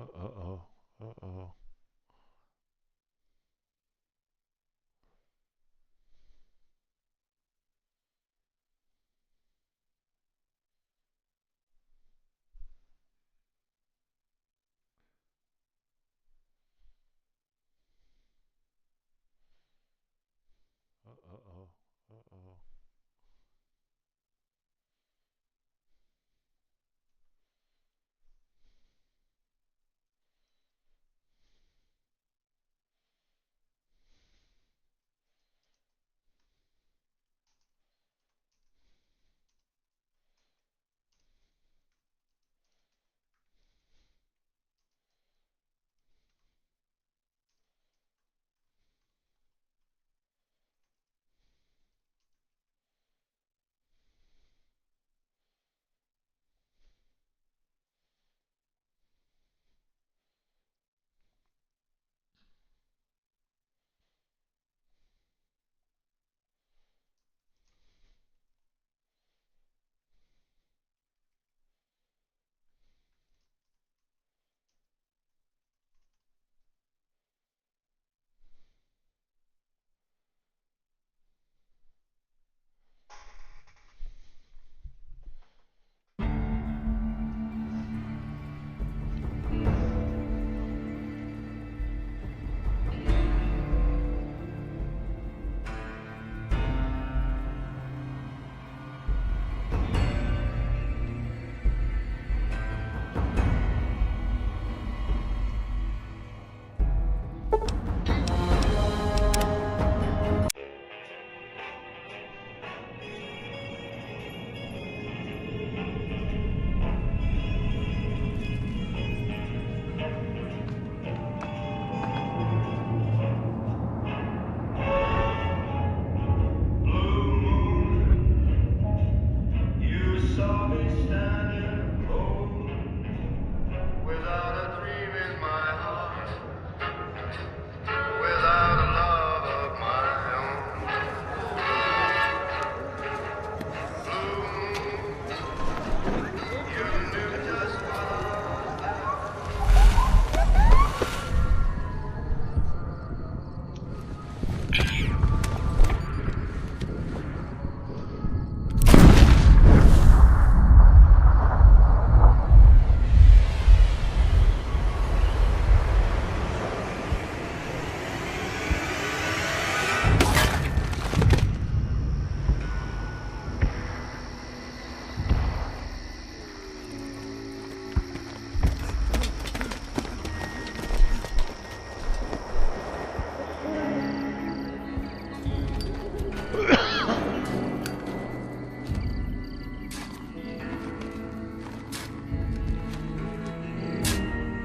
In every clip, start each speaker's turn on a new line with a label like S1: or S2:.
S1: Uh-oh. Uh-oh. Uh-oh. Uh-oh.
S2: You saw me standing alone, without a dream in my heart, without a love of my own. Blue moon, you knew just what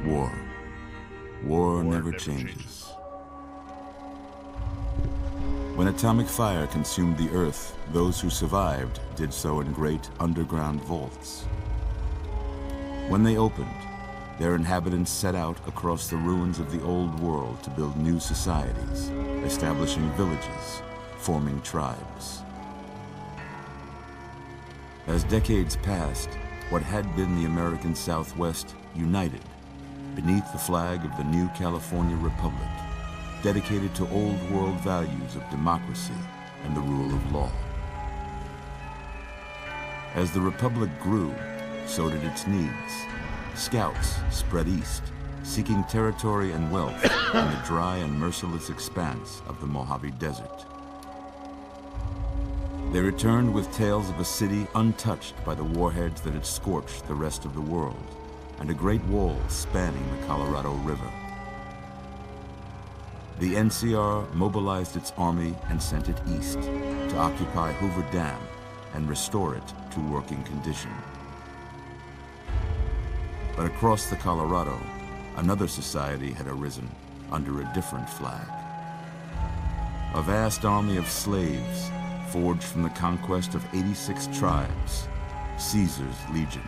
S3: War. War never changes. When atomic fire consumed the Earth, those who survived did so in great underground vaults. When they opened, their inhabitants set out across the ruins of the old world to build new societies, establishing villages, forming tribes. As decades passed, what had been the American Southwest united beneath the flag of the new California Republic, dedicated to old world values of democracy and the rule of law. As the Republic grew, so did its needs. Scouts spread east, seeking territory and wealth in the dry and merciless expanse of the Mojave Desert. They returned with tales of a city untouched by the warheads that had scorched the rest of the world, and a great wall spanning the Colorado River. The NCR mobilized its army and sent it east to occupy Hoover Dam and restore it to working condition. But across the Colorado, another society had arisen under a different flag. A vast army of slaves forged from the conquest of 86 tribes, Caesar's Legion.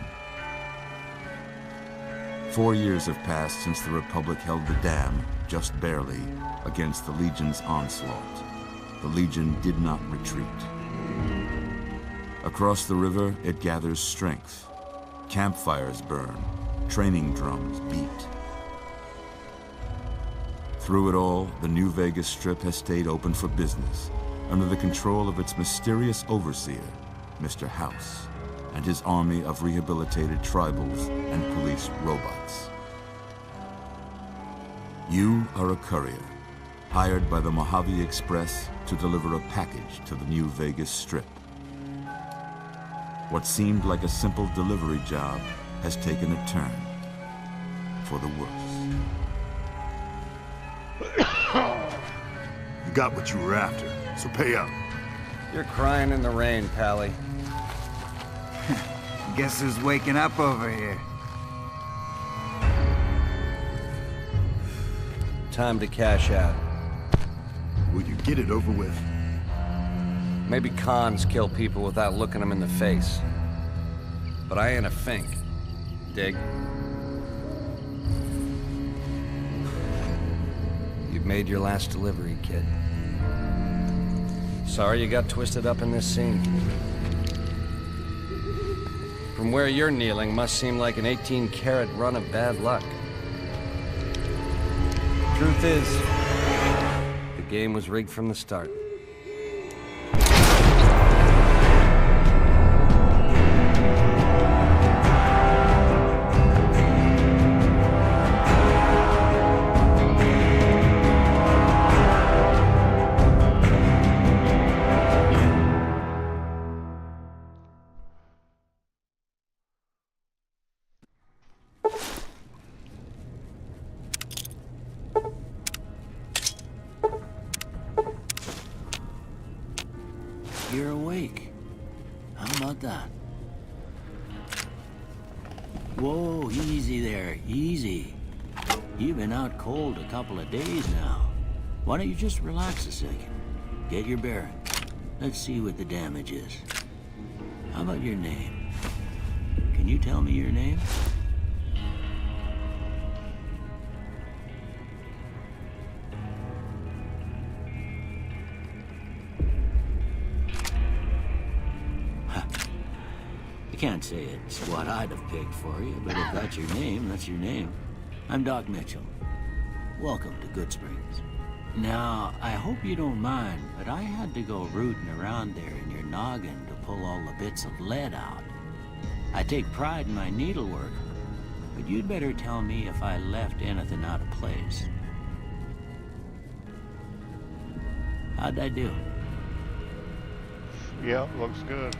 S3: 4 years have passed since the Republic held the dam, just barely, against the Legion's onslaught. The Legion did not retreat. Across the river, it gathers strength. Campfires burn, training drums beat, Through it all, the New Vegas Strip has stayed open for business, under the control of its mysterious overseer, Mr. House, and his army of rehabilitated tribals and police robots. You are a courier, hired by the Mojave Express to deliver a package to the New Vegas Strip. What seemed like a simple delivery job has taken a turn for the worse.
S4: You got what you were after, so pay up.
S5: You're crying in the rain, Pally.
S6: Guess who's waking up over here?
S5: Time to cash out.
S4: Will you get it over with?
S5: Maybe cons kill people without looking them in the face. But I ain't a fink. Dig? You've made your last delivery, kid. Sorry you got twisted up in this scene. From where you're kneeling must seem like an 18-carat run of bad luck. Truth is, the game was rigged from the start.
S7: You're awake. How about that? Whoa, easy there, easy. You've been out cold a couple of days now. Why don't you just relax a second? Get your bearings. Let's see what the damage is. How about your name? Can you tell me your name? Can't say it's what I'd have picked for you, but if that's your name, that's your name. I'm Doc Mitchell. Welcome to Good Springs. Now, I hope you don't mind, but I had to go rooting around there in your noggin to pull all the bits of lead out. I take pride in my needlework, but you'd better tell me if I left anything out of place. How'd I do?
S1: Yeah, looks good.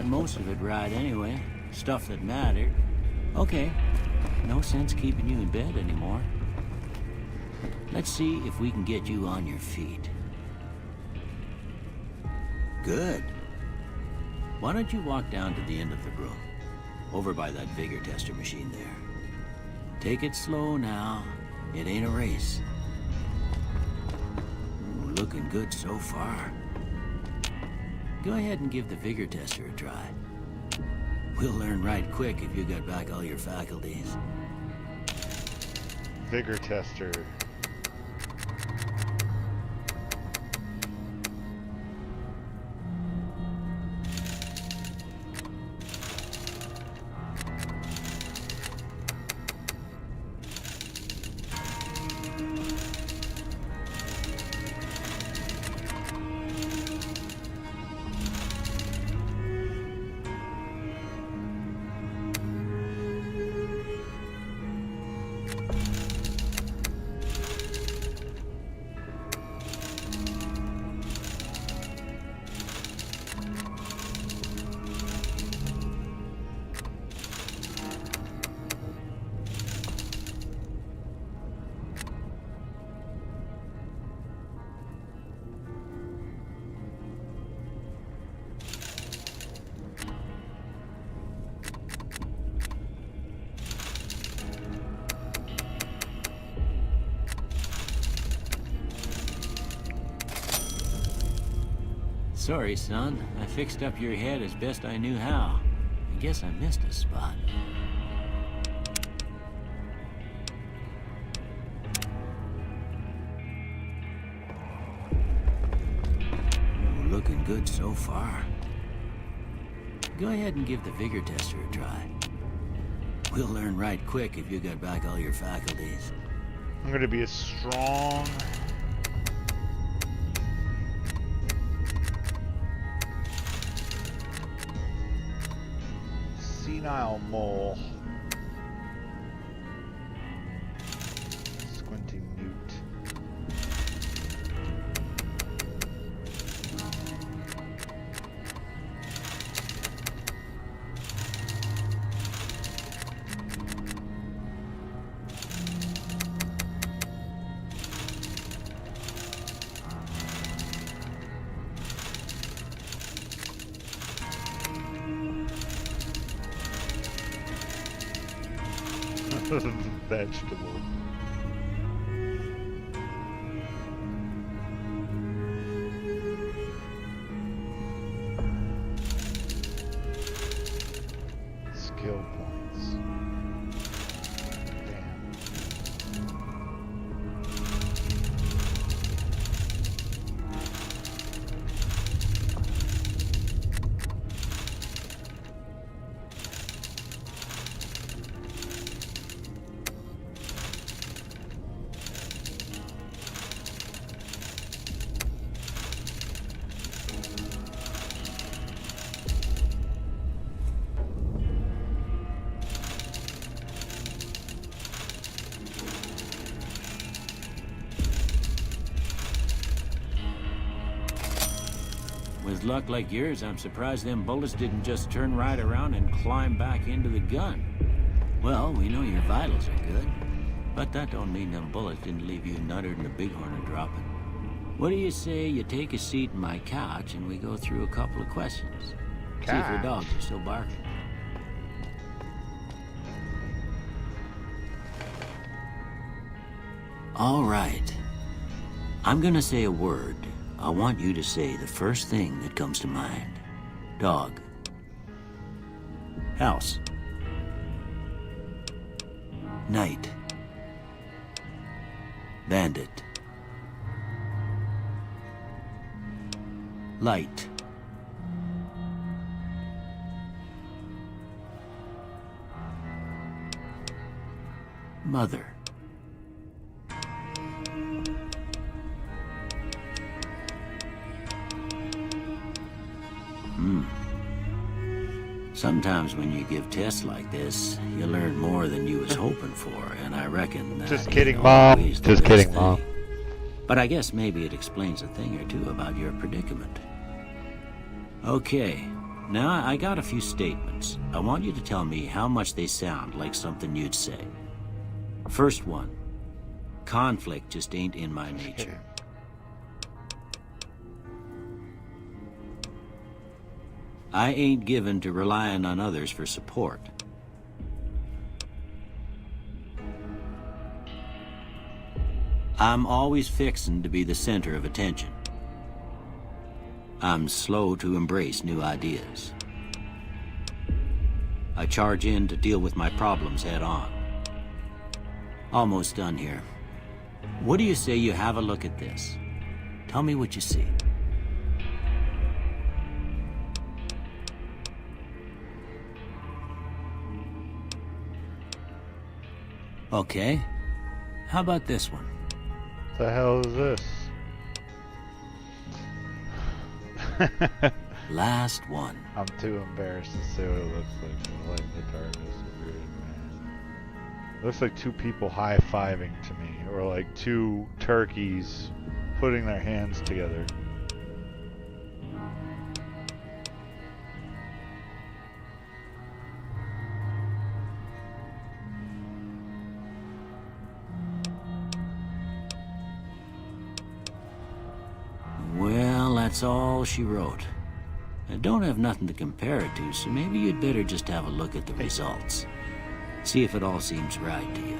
S7: Most of it right anyway. Stuff that mattered. Okay. No sense keeping you in bed anymore. Let's see if we can get you on your feet. Good. Why don't you walk down to the end of the room? Over by that vigor tester machine there. Take it slow now. It ain't a race. Ooh, looking good so far. Go ahead and give the vigor tester a try. We'll learn right quick if you got back all your faculties.
S1: Vigor tester.
S7: Sorry, son. I fixed up your head as best I knew how. I guess I missed a spot. Ooh, looking good so far. Go ahead and give the vigor tester a try. We'll learn right quick if you got back all your faculties.
S8: I'm gonna be a strong... senile mole. Squinting newt. Vegetable. Skill points. Damn.
S7: With luck like yours, I'm surprised them bullets didn't just turn right around and climb back into the gun. Well, we know your vitals are good, but that don't mean them bullets didn't leave you nuttered and a bighorn a dropping. What do you say you take a seat in my couch and we go through a couple of questions? See if your dogs are still barking. All right. I'm gonna say a word. I want you to say the first thing that comes to mind. Dog. House. Night. Bandit. Light. Mother. Sometimes when you give tests like this, you learn more than you was hoping for, and I reckon that
S8: Just
S7: ain't
S8: kidding, Mom.
S7: always the
S8: Just
S7: best
S8: kidding, Mom.
S7: thing. But I guess maybe it explains a thing or two about your predicament. Okay, now I got a few statements. I want you to tell me how much they sound like something you'd say. First one, conflict just ain't in my nature. I ain't given to relying on others for support. I'm always fixin' to be the center of attention. I'm slow to embrace new ideas. I charge in to deal with my problems head on. Almost done here. What do you say you have a look at this? Tell me what you see. Okay. How about this one?
S8: The hell is this?
S7: Last one.
S8: I'm too embarrassed to say what it looks like in the light in the darkness of weird man. Looks like two people high-fiving to me, or like two turkeys putting their hands together.
S7: Well, that's all she wrote. I don't have nothing to compare it to, so maybe you'd better just have a look at the results. See if it all seems right to you.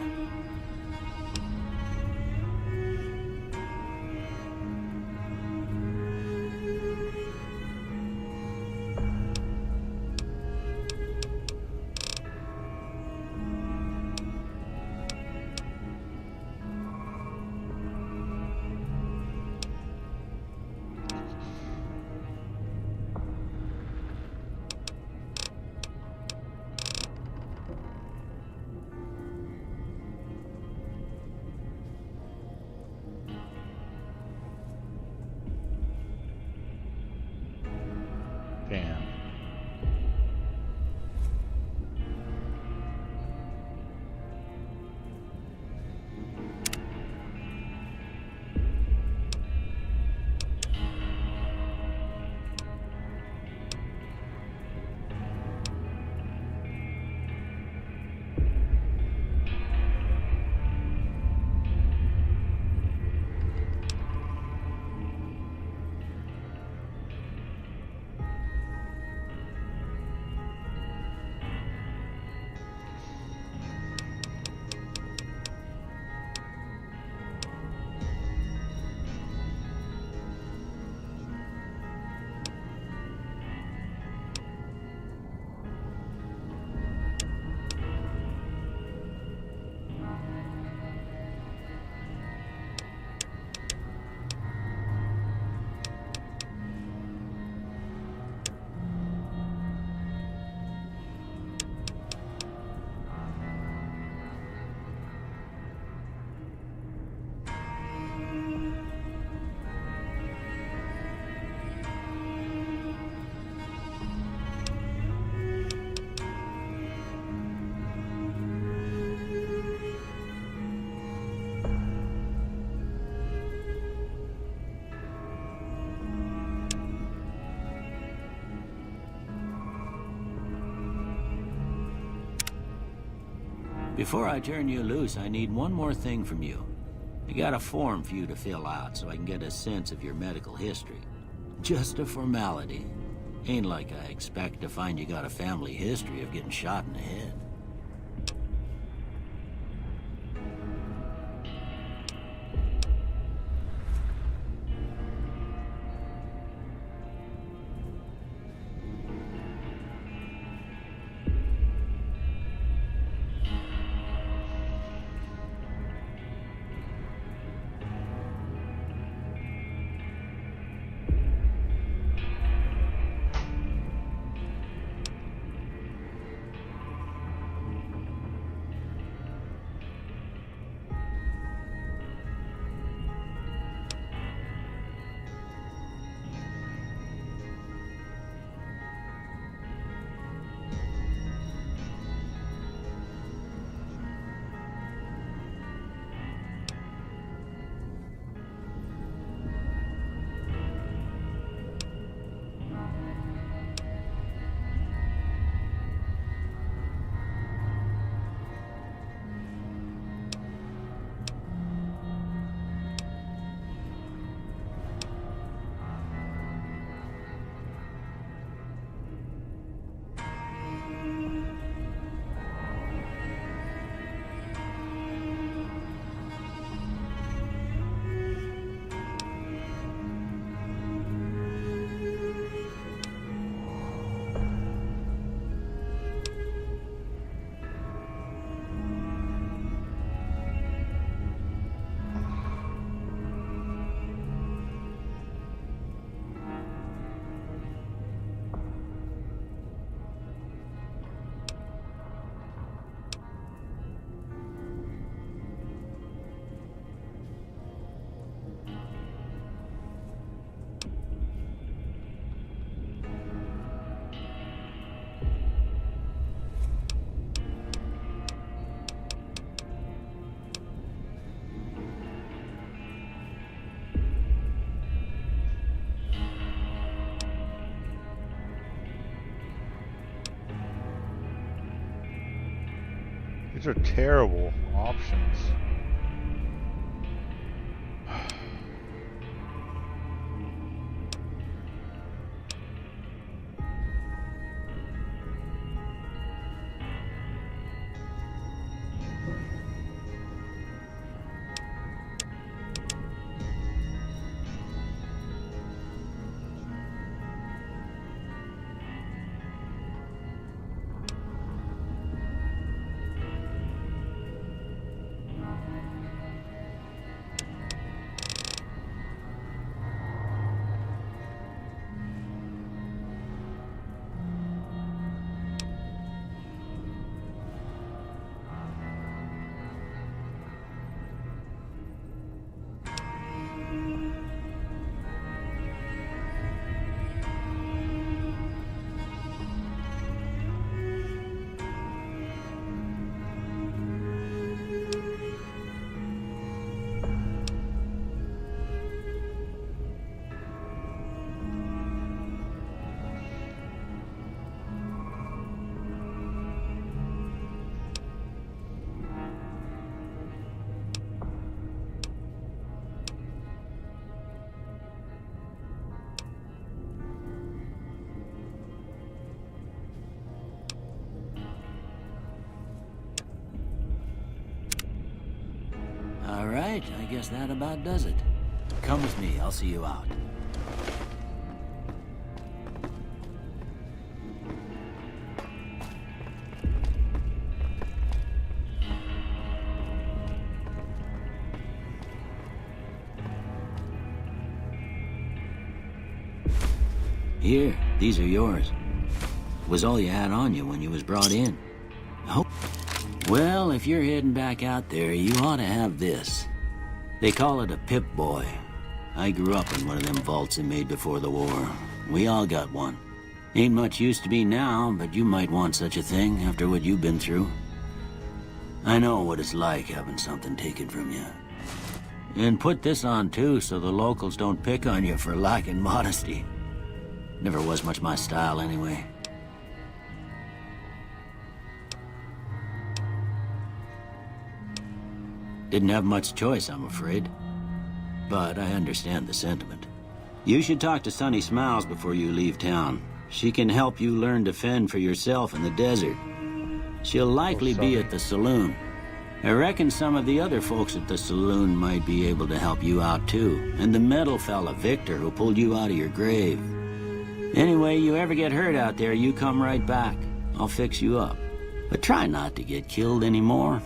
S8: Damn.
S7: Before I turn you loose, I need one more thing from you. I got a form for you to fill out so I can get a sense of your medical history. Just a formality. Ain't like I expect to find you got a family history of getting shot in the head.
S8: These are terrible options.
S7: All right, I guess that about does it. Come with me, I'll see you out. Here, these are yours. Was all you had on you when you was brought in. Oh. Well, if you're heading back out there, you ought to have this. They call it a Pip-Boy. I grew up in one of them vaults they made before the war. We all got one. Ain't much use to me now, but you might want such a thing after what you've been through. I know what it's like having something taken from you. And put this on too, so the locals don't pick on you for lacking modesty. Never was much my style anyway. Didn't have much choice, I'm afraid. But I understand the sentiment. You should talk to Sunny Smiles before you leave town. She can help you learn to fend for yourself in the desert. She'll likely be at the saloon. I reckon some of the other folks at the saloon might be able to help you out too. And the metal fella, Victor, who pulled you out of your grave. Anyway, you ever get hurt out there, you come right back. I'll fix you up. But try not to get killed anymore.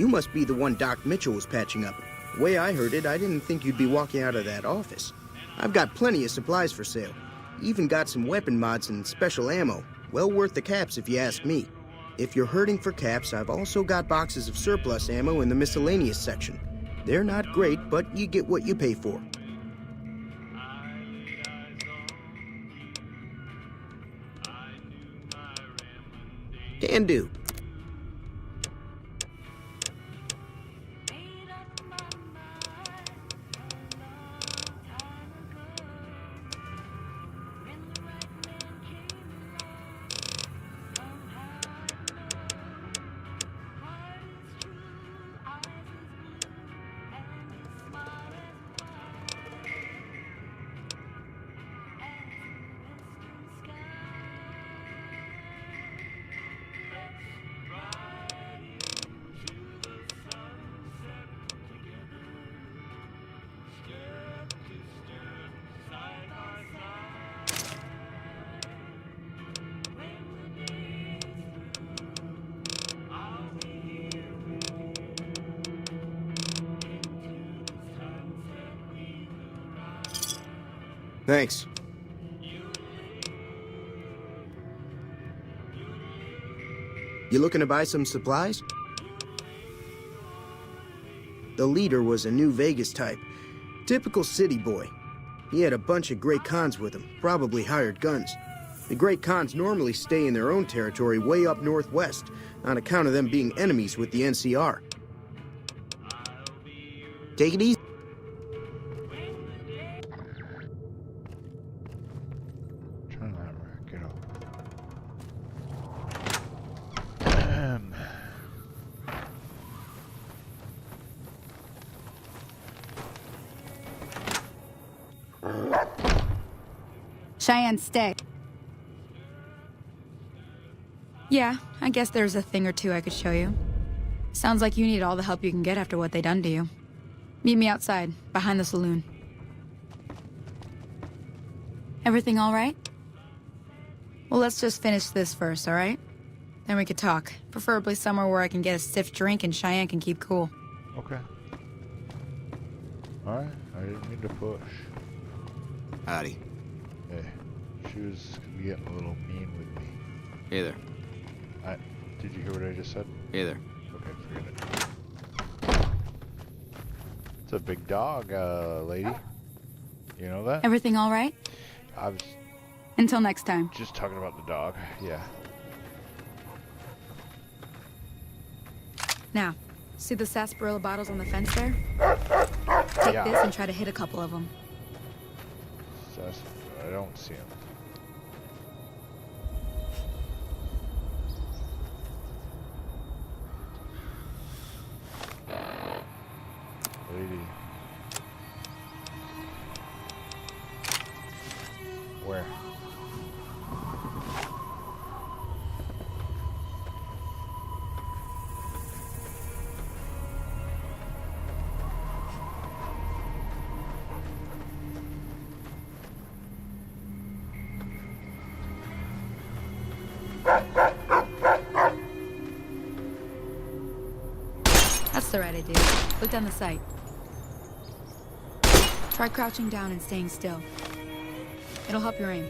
S9: You must be the one Doc Mitchell was patching up. The way I heard it, I didn't think you'd be walking out of that office. I've got plenty of supplies for sale. Even got some weapon mods and special ammo. Well worth the caps if you ask me. If you're hurting for caps, I've also got boxes of surplus ammo in the miscellaneous section. They're not great, but you get what you pay for. Can do. Thanks. You looking to buy some supplies? The leader was a New Vegas type. Typical city boy. He had a bunch of Great Khans with him, probably hired guns. The Great Khans normally stay in their own territory way up northwest, on account of them being enemies with the NCR. Take it easy.
S8: Turn that racket up.
S10: Cheyenne, stay. Yeah, I guess there's a thing or two I could show you. Sounds like you need all the help you can get after what they done to you. Meet me outside, behind the saloon. Everything all right? Well, let's just finish this first, all right? Then we could talk. Preferably somewhere where I can get a stiff drink and Cheyenne can keep cool.
S8: Okay. Alright, I didn't mean to push.
S9: Howdy.
S8: Hey, she was getting a little mean with me.
S5: Hey there.
S8: Did you hear what I just said?
S5: Hey there.
S8: Okay, forget it. It's a big dog, lady. You know that?
S10: Everything all right?
S8: I was
S10: Until next time.
S8: just talking about the dog. Yeah.
S10: Now, see the sarsaparilla bottles on the fence there? Take
S8: Yeah.
S10: this and try to hit a couple of them.
S8: I don't see him. Lady. Where?
S10: That's the right idea. Look down the sight. Try crouching down and staying still. It'll help your aim.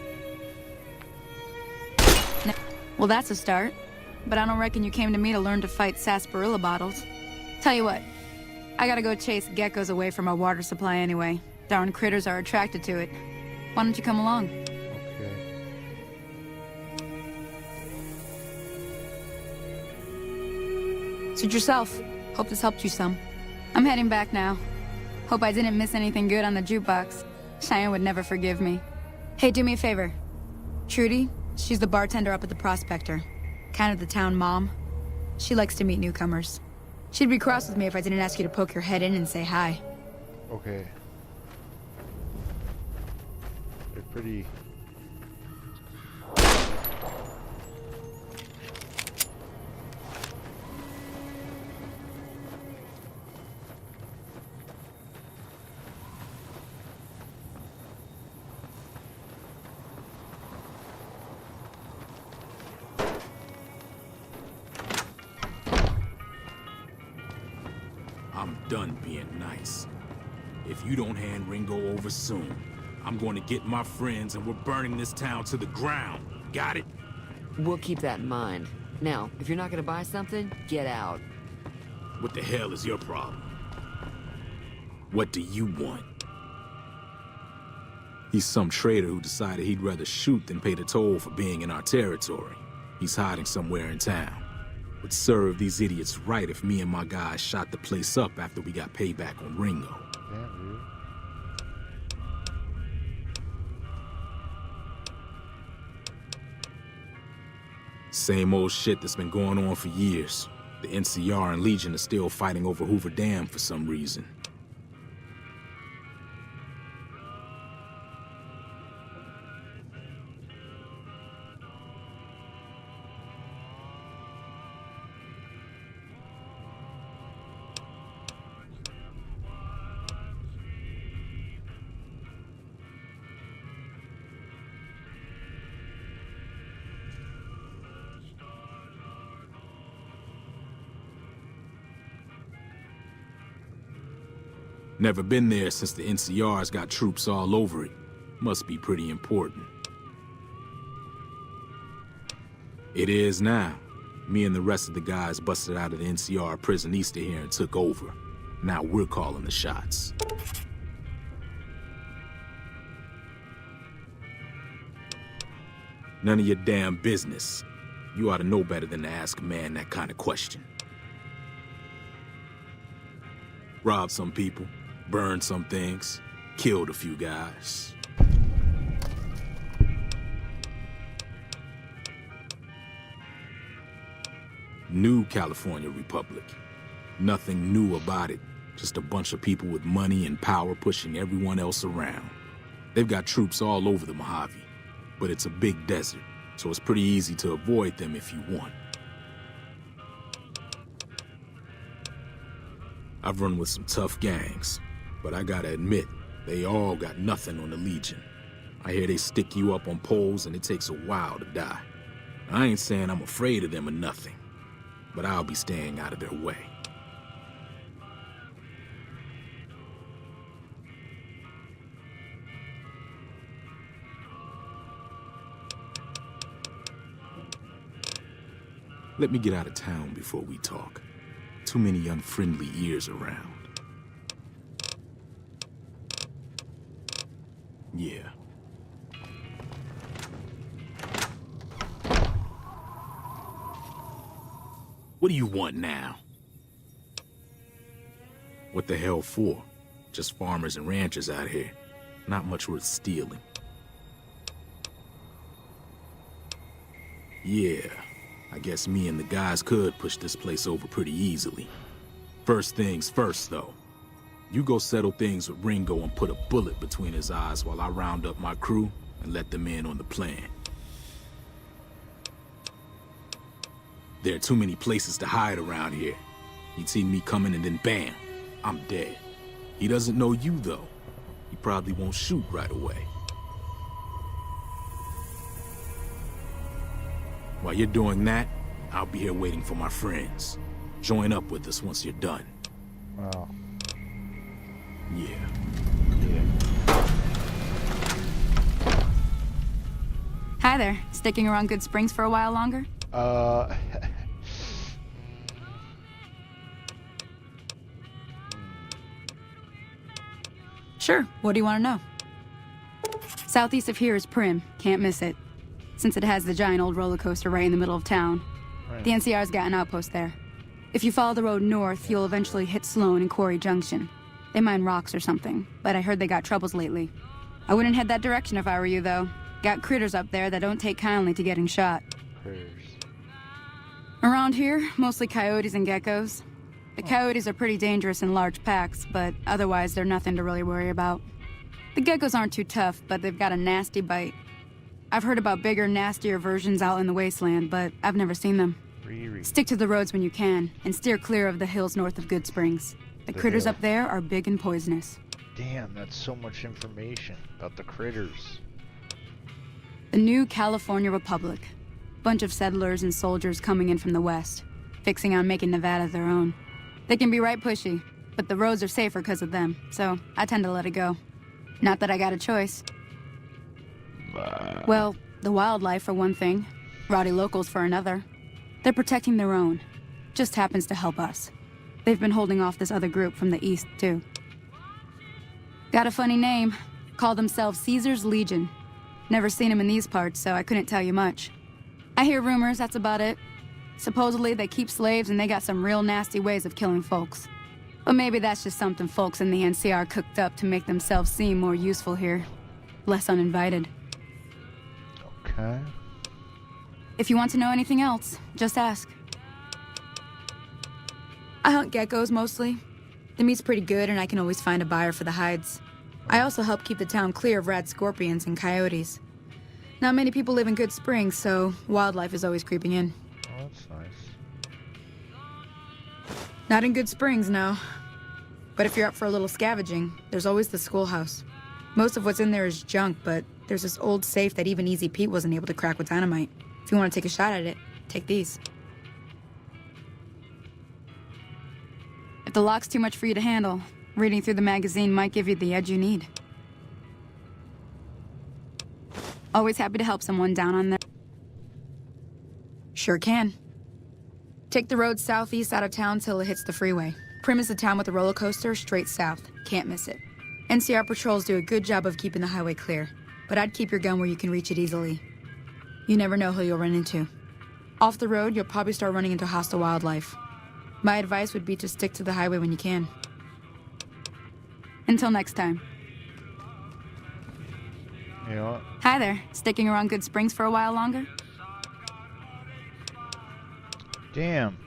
S10: Well, that's a start. But I don't reckon you came to me to learn to fight sarsaparilla bottles. Tell you what, I gotta go chase geckos away from our water supply anyway. Darn critters are attracted to it. Why don't you come along?
S8: Okay.
S10: Suit yourself. Hope this helped you some. I'm heading back now. Hope I didn't miss anything good on the jukebox. Cheyenne would never forgive me. Hey, do me a favor. Trudy, she's the bartender up at the Prospector. Kind of the town mom. She likes to meet newcomers. She'd be cross with me if I didn't ask you to poke your head in and say hi.
S8: Okay. They're pretty...
S11: done being nice. If you don't hand Ringo over soon, I'm going to get my friends and we're burning this town to the ground. Got it?
S12: We'll keep that in mind. Now, if you're not gonna buy something, get out.
S11: What the hell is your problem? What do you want? He's some traitor who decided he'd rather shoot than pay the toll for being in our territory. He's hiding somewhere in town. Would serve these idiots right if me and my guys shot the place up after we got payback on Ringo.
S8: Damn, dude.
S11: Same old shit that's been going on for years. The NCR and Legion are still fighting over Hoover Dam for some reason. Never been there since the NCR's got troops all over it. Must be pretty important. It is now. Me and the rest of the guys busted out of the NCR prison east of here and took over. Now we're calling the shots. None of your damn business. You ought to know better than to ask a man that kind of question. Robbed some people. Burned some things, killed a few guys. New California Republic. Nothing new about it, just a bunch of people with money and power pushing everyone else around. They've got troops all over the Mojave, but it's a big desert, so it's pretty easy to avoid them if you want. I've run with some tough gangs. But I gotta admit, they all got nothing on the Legion. I hear they stick you up on poles and it takes a while to die. I ain't saying I'm afraid of them or nothing, but I'll be staying out of their way. Let me get out of town before we talk. Too many unfriendly ears around. Yeah. What do you want now? What the hell for? Just farmers and ranchers out here. Not much worth stealing. Yeah, I guess me and the guys could push this place over pretty easily. First things first, though. You go settle things with Ringo and put a bullet between his eyes while I round up my crew and let them in on the plan. There are too many places to hide around here. He'd see me coming and then bam, I'm dead. He doesn't know you, though. He probably won't shoot right away. While you're doing that, I'll be here waiting for my friends. Join up with us once you're done.
S8: Wow.
S11: Yeah.
S10: Hi there. Sticking around Good Springs for a while longer? Sure. What do you want to know? Southeast of here is Prim. Can't miss it. Since it has the giant old roller coaster right in the middle of town. Right. The NCR's got an outpost there. If you follow the road north, you'll eventually hit Sloan and Quarry Junction. They mine rocks or something, but I heard they got troubles lately. I wouldn't head that direction if I were you, though. Got critters up there that don't take kindly to getting shot.
S8: Critters.
S10: Around here, mostly coyotes and geckos. The coyotes are pretty dangerous in large packs, but otherwise they're nothing to really worry about. The geckos aren't too tough, but they've got a nasty bite. I've heard about bigger, nastier versions out in the wasteland, but I've never seen them. Stick to the roads when you can, and steer clear of the hills north of Good Springs. The critters up there are big and poisonous.
S8: Damn, that's so much information about the critters.
S10: The new California Republic. Bunch of settlers and soldiers coming in from the west, fixing on making Nevada their own. They can be right pushy, but the roads are safer because of them, so I tend to let it go. Not that I got a choice. Well, the wildlife for one thing, rowdy locals for another. They're protecting their own. Just happens to help us. They've been holding off this other group from the east, too. Got a funny name. Call themselves Caesar's Legion. Never seen them in these parts, so I couldn't tell you much. I hear rumors, that's about it. Supposedly they keep slaves and they got some real nasty ways of killing folks. But maybe that's just something folks in the NCR cooked up to make themselves seem more useful here. Less uninvited.
S8: Okay.
S10: If you want to know anything else, just ask. I hunt geckos mostly. The meat's pretty good and I can always find a buyer for the hides. I also help keep the town clear of rad scorpions and coyotes. Not many people live in Good Springs, so wildlife is always creeping in.
S8: Oh, that's nice.
S10: Not in Good Springs, no. But if you're up for a little scavenging, there's always the schoolhouse. Most of what's in there is junk, but there's this old safe that even Easy Pete wasn't able to crack with dynamite. If you want to take a shot at it, take these. If the lock's too much for you to handle, reading through the magazine might give you the edge you need. Always happy to help someone down on their... Sure can. Take the road southeast out of town till it hits the freeway. Prim is the town with a roller coaster straight south. Can't miss it. NCR patrols do a good job of keeping the highway clear, but I'd keep your gun where you can reach it easily. You never know who you'll run into. Off the road, you'll probably start running into hostile wildlife. My advice would be to stick to the highway when you can. Until next time.
S8: You know what?
S10: Hi there. Sticking around Good Springs for a while longer?
S8: Damn.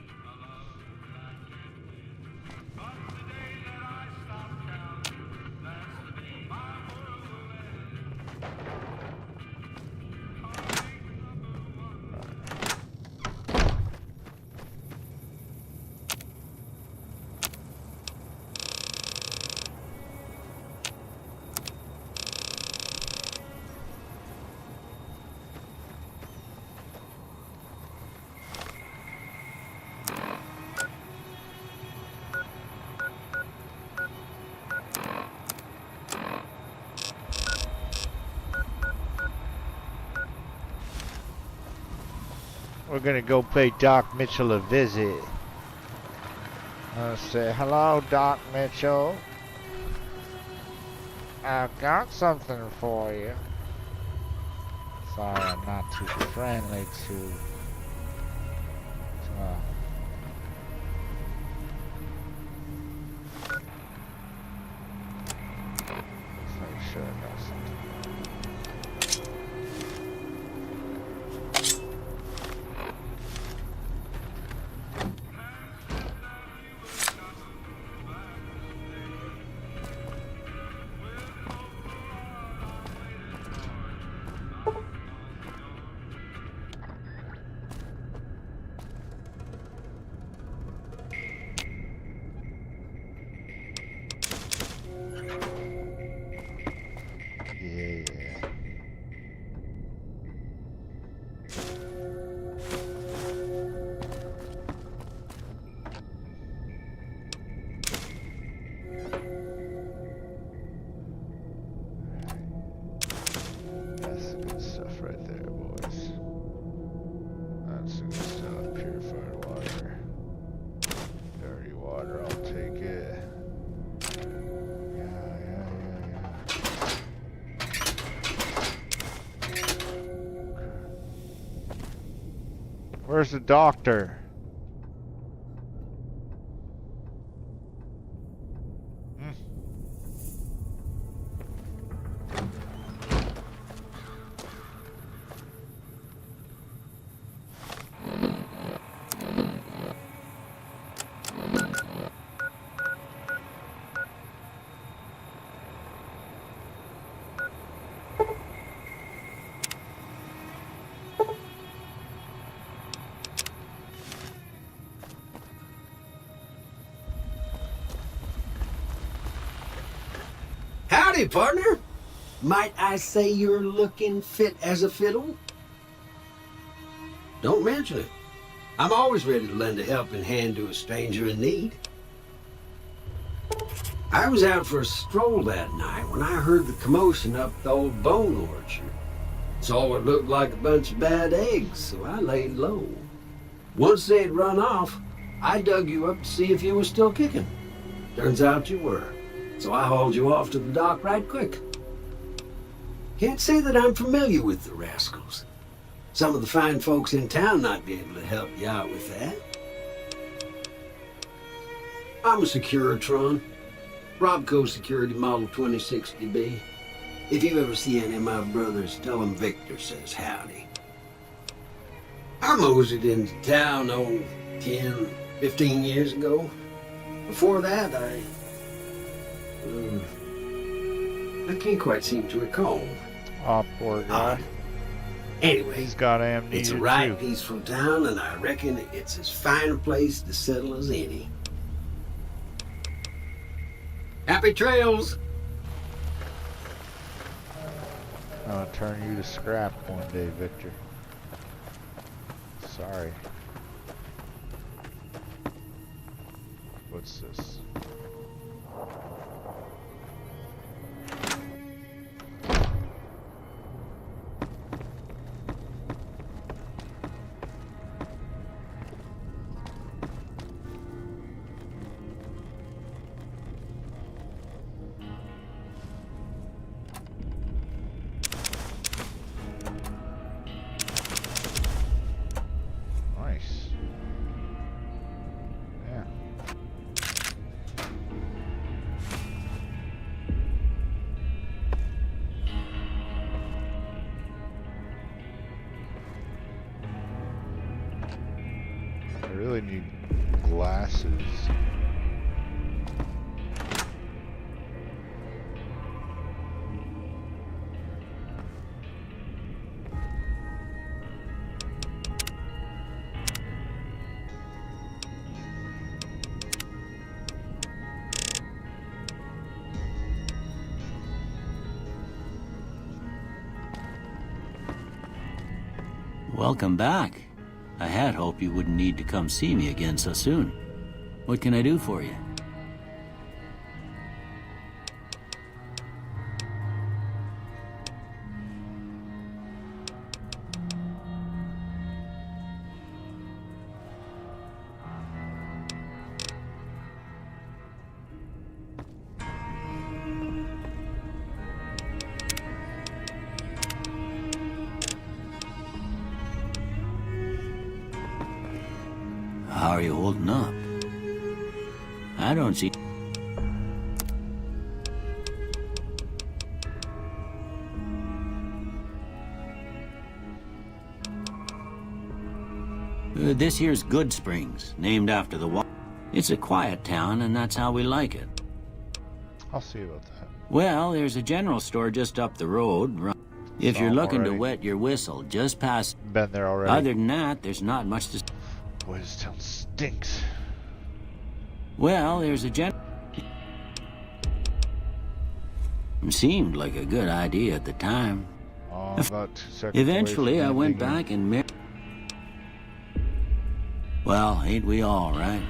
S8: We're gonna go pay Doc Mitchell a visit. Say, hello, Doc Mitchell. I've got something for you. Sorry, I'm not too friendly to let's make sure I got something. Where's the doctor?
S13: Howdy, partner. Might I say you're looking fit as a fiddle? Don't mention it. I'm always ready to lend a helping hand to a stranger in need. I was out for a stroll that night when I heard the commotion up the old bone orchard. Saw what looked like a bunch of bad eggs, so I laid low. Once they'd run off, I dug you up to see if you were still kicking. Turns out you were, so I hauled you off to the dock right quick. Can't say that I'm familiar with the rascals. Some of the fine folks in town might be able to help you out with that. I'm a Securitron. Robco Security Model 2060B. If you ever see any of my brothers, tell them Victor says howdy. I moseyed into town, 10, 15 years ago. Before that, I can't quite seem to recall.
S8: Oh, poor guy.
S13: Anyway,
S8: he's got amnesia
S13: it's a right
S8: too.
S13: peaceful town, and I reckon it's as fine a place to settle as any. Happy trails!
S8: I'll turn you to scrap one day, Victor. Sorry. What's this? Nice. Yeah. I really need glasses.
S7: Welcome back. I had hoped you wouldn't need to come see me again so soon. What can I do for you? How are you holding up? I don't see... This here's Good Springs, named after the water. It's a quiet town, and that's how we like it.
S8: I'll see about that.
S7: Well, there's a general store just up the road. If you're looking to wet your whistle, just past...
S8: Been there already.
S7: Other than that, there's not much to...
S8: Boy, this town stinks.
S7: Well, there's a Seemed like a good idea at the time. Eventually, I went back and married... Well, ain't we all, right?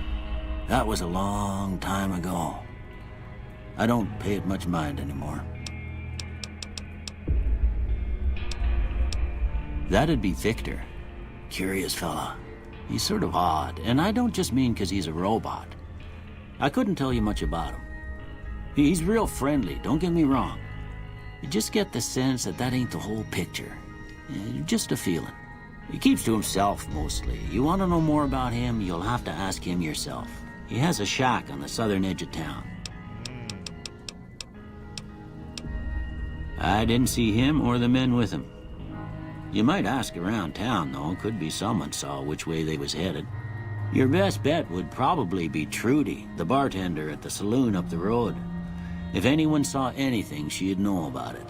S7: That was a long time ago. I don't pay it much mind anymore. That'd be Victor. Curious fella. He's sort of odd, and I don't just mean 'cause he's a robot. I couldn't tell you much about him. He's real friendly, don't get me wrong. You just get the sense that that ain't the whole picture. Just a feeling. He keeps to himself, mostly. You want to know more about him, you'll have to ask him yourself. He has a shack on the southern edge of town. I didn't see him or the men with him. You might ask around town, though. Could be someone saw which way they was headed. Your best bet would probably be Trudy, the bartender at the saloon up the road. If anyone saw anything, she'd know about it.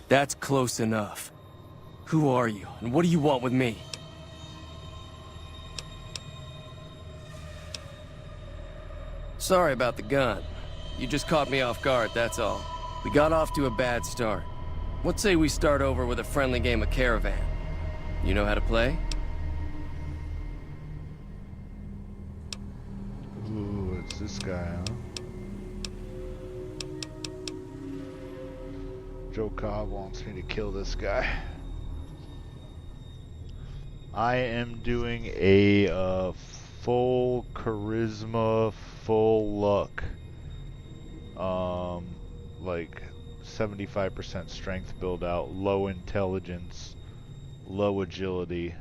S14: That's close enough. Who are you, and what do you want with me? Sorry about the gun. You just caught me off guard, that's all. We got off to a bad start. What say we start over with a friendly game of Caravan? You know how to play?
S8: Ooh, it's this guy, huh? Joe Cobb wants me to kill this guy. I am doing a full charisma, full luck. Like 75% strength build out, low intelligence, low agility,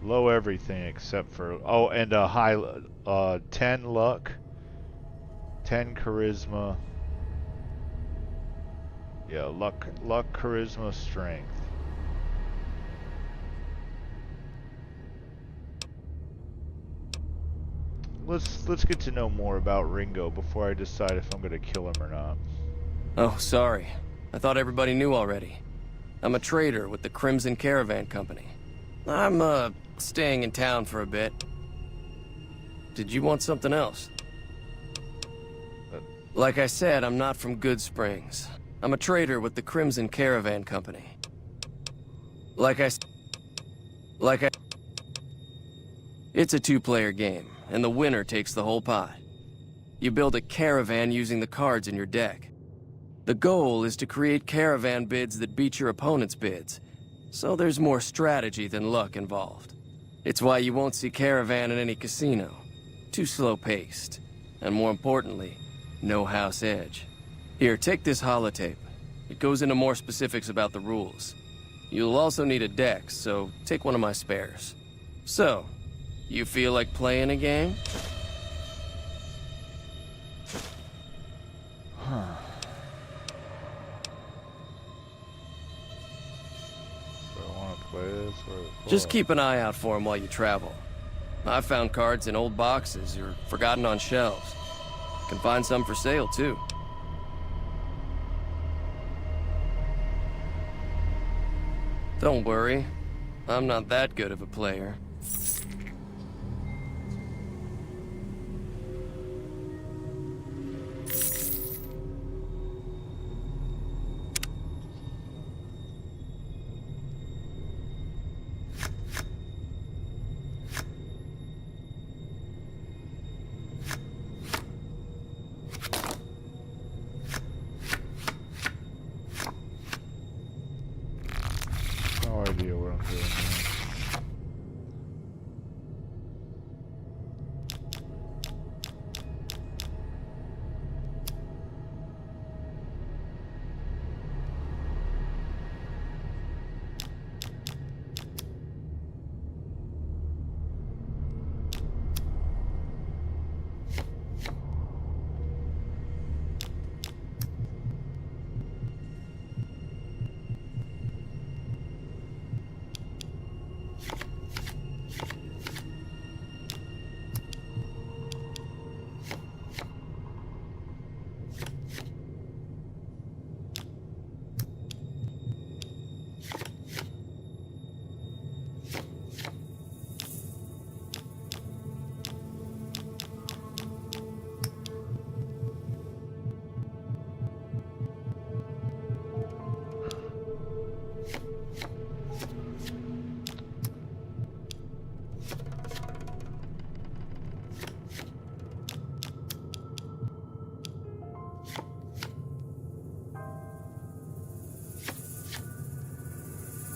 S8: low everything except for, oh, and a high 10 luck, 10 charisma. Yeah, luck, charisma, strength. Let's get to know more about Ringo before I decide if I'm gonna kill him or not.
S14: Oh, sorry. I thought everybody knew already. I'm a trader with the Crimson Caravan Company. I'm, staying in town for a bit. Did you want something else? Like I said, I'm not from Good Springs. I'm a trader with the Crimson Caravan Company. It's a two-player game, and the winner takes the whole pot. You build a caravan using the cards in your deck. The goal is to create caravan bids that beat your opponent's bids, so there's more strategy than luck involved. It's why you won't see caravan in any casino. Too slow-paced, and more importantly, no house edge. Here, take this holotape. It goes into more specifics about the rules. You'll also need a deck, so take one of my spares. So, you feel like playing a game?
S8: Huh. Do I want to play this or
S14: Just keep an eye out for them while you travel. I've found cards in old boxes or forgotten on shelves. Can find some for sale, too. Don't worry. I'm not that good of a player.
S8: No idea what I'm doing here.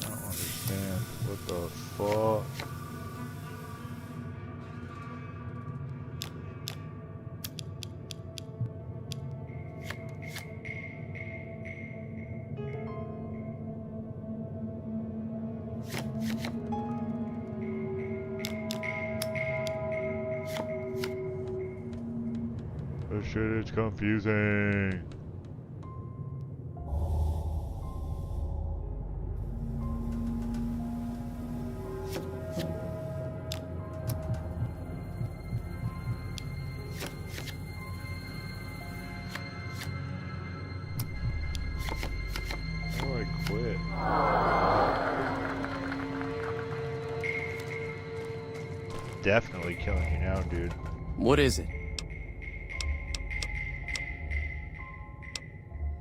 S8: I don't understand. What the fuck? This shit is confusing. definitely killing you now, dude.
S14: What is it?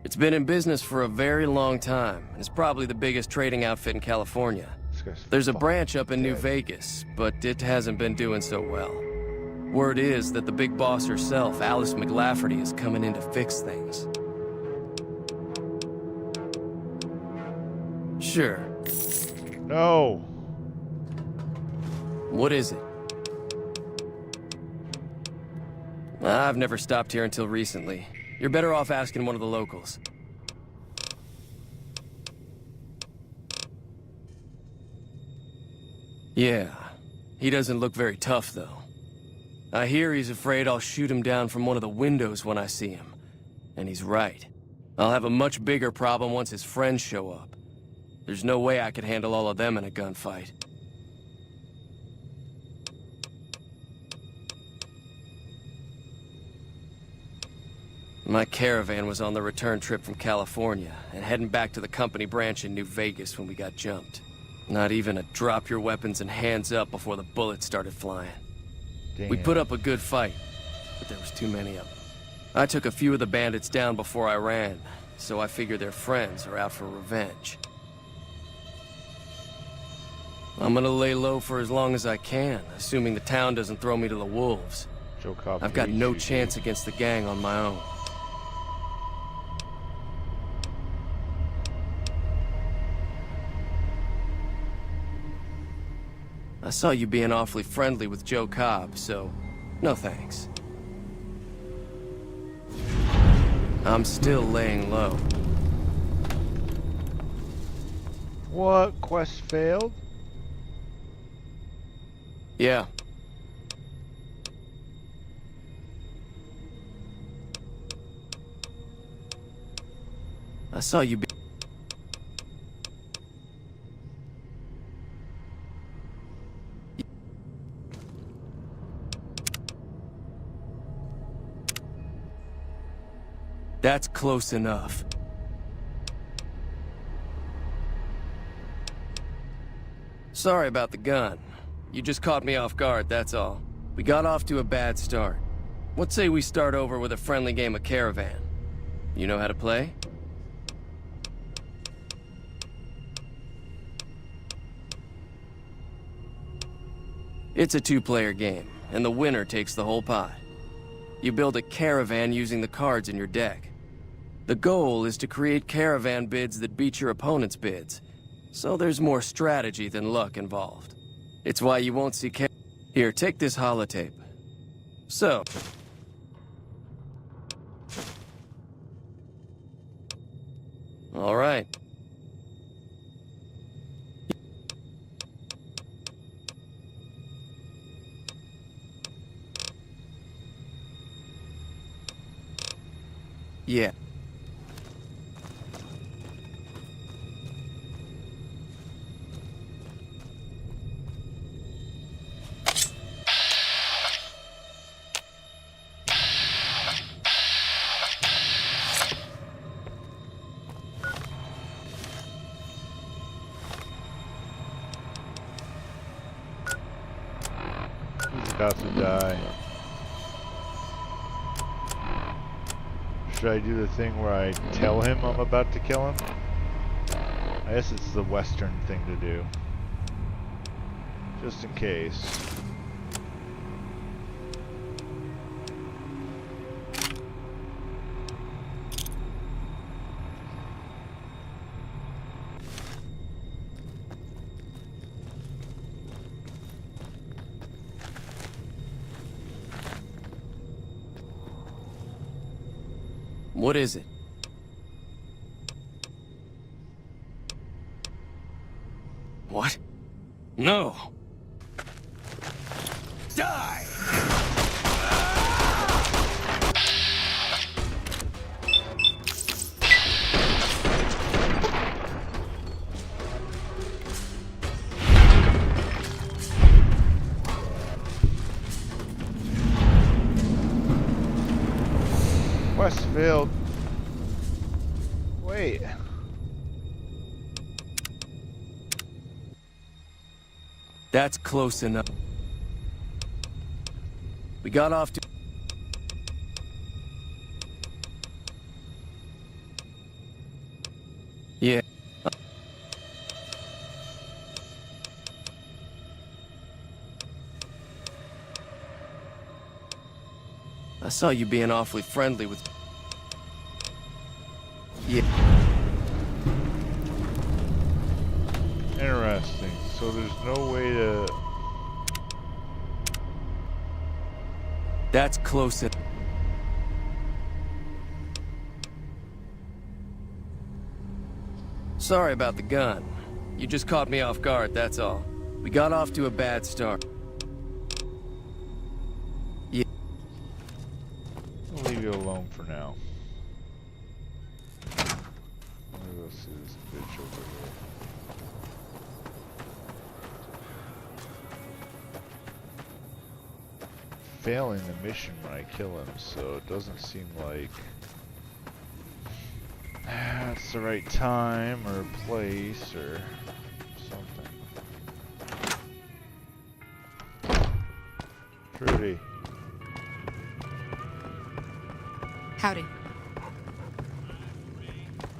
S14: It's been in business for a very long time, and it's probably the biggest trading outfit in California. There's a branch up in New Vegas, but it hasn't been doing so well. Word is that the big boss herself, Alice McLafferty, is coming in to fix things. Sure.
S8: No.
S14: What is it? I've never stopped here until recently. You're better off asking one of the locals. Yeah, he doesn't look very tough, though. I hear he's afraid I'll shoot him down from one of the windows when I see him. And he's right. I'll have a much bigger problem once his friends show up. There's no way I could handle all of them in a gunfight. My caravan was on the return trip from California and heading back to the company branch in New Vegas when we got jumped. Not even a drop your weapons and hands up before the bullets started flying.
S8: Damn.
S14: We put up a good fight, but there was too many of them. I took a few of the bandits down before I ran, so I figure their friends are out for revenge. I'm gonna lay low for as long as I can, assuming the town doesn't throw me to the wolves. I've got no chance against the gang on my own. I saw you being awfully friendly with Joe Cobb, so no thanks. I'm still laying low.
S8: What? Quest failed?
S14: Yeah. I saw you be... That's close enough. Sorry about the gun. You just caught me off guard, that's all. We got off to a bad start. What say we start over with a friendly game of Caravan? You know how to play? It's a two-player game, and the winner takes the whole pot. You build a caravan using the cards in your deck. The goal is to create caravan bids that beat your opponent's bids, so there's more strategy than luck involved. It's why you won't see Here, take this holotape. So... All right. Yeah.
S8: He's about to die. Should I do the thing where I tell him I'm about to kill him? I guess it's the Western thing to do. Just in case.
S14: What is it? What? No! Die!
S8: Westfield. Wait.
S14: That's close enough. We got off to... Yeah. I saw you being awfully friendly with... Yeah.
S8: Interesting. So there's no way to...
S14: That's close. Sorry about the gun. You just caught me off guard, that's all. We got off to a bad start. Yeah.
S8: I'll leave you alone for now. Let me go see this bitch over here. Failing the mission when I kill him, so it doesn't seem like that's the right time or place or something. Trudy.
S12: Howdy.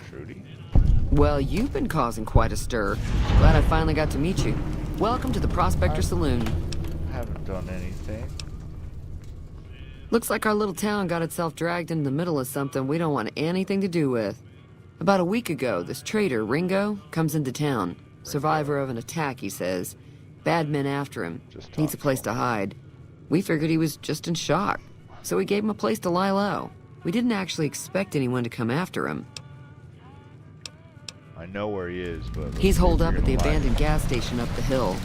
S8: Trudy?
S12: Well, you've been causing quite a stir. Glad I finally got to meet you. Welcome to the Prospector Saloon.
S8: Haven't done anything.
S12: Looks like our little town got itself dragged into the middle of something we don't want anything to do with. About a week ago, this traitor, Ringo, comes into town. Survivor of an attack, he says. Bad men after him. Needs a place to hide. We figured he was just in shock, so we gave him a place to lie low. We didn't actually expect anyone to come after him.
S8: I know where he is, but...
S12: He's holed up at the abandoned gas station up the hill.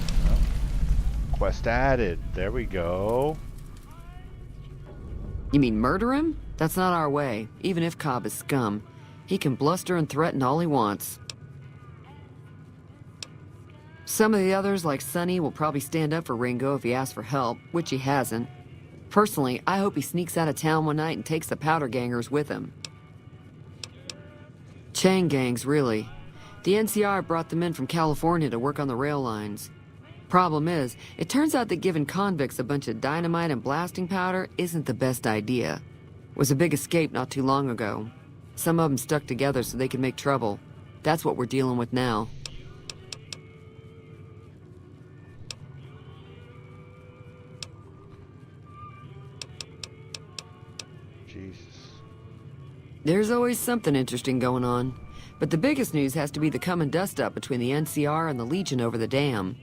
S8: Quest added. There we go.
S12: You mean murder him? That's not our way, even if Cobb is scum. He can bluster and threaten all he wants. Some of the others, like Sonny, will probably stand up for Ringo if he asks for help, which he hasn't. Personally, I hope he sneaks out of town one night and takes the powder gangers with him. Chain gangs, really. The NCR brought them in from California to work on the rail lines. Problem is, it turns out that giving convicts a bunch of dynamite and blasting powder isn't the best idea. Was a big escape not too long ago. Some of them stuck together so they could make trouble. That's what we're dealing with now.
S8: Jesus.
S12: There's always something interesting going on. But the biggest news has to be the come and dust up between the NCR and the Legion over the dam.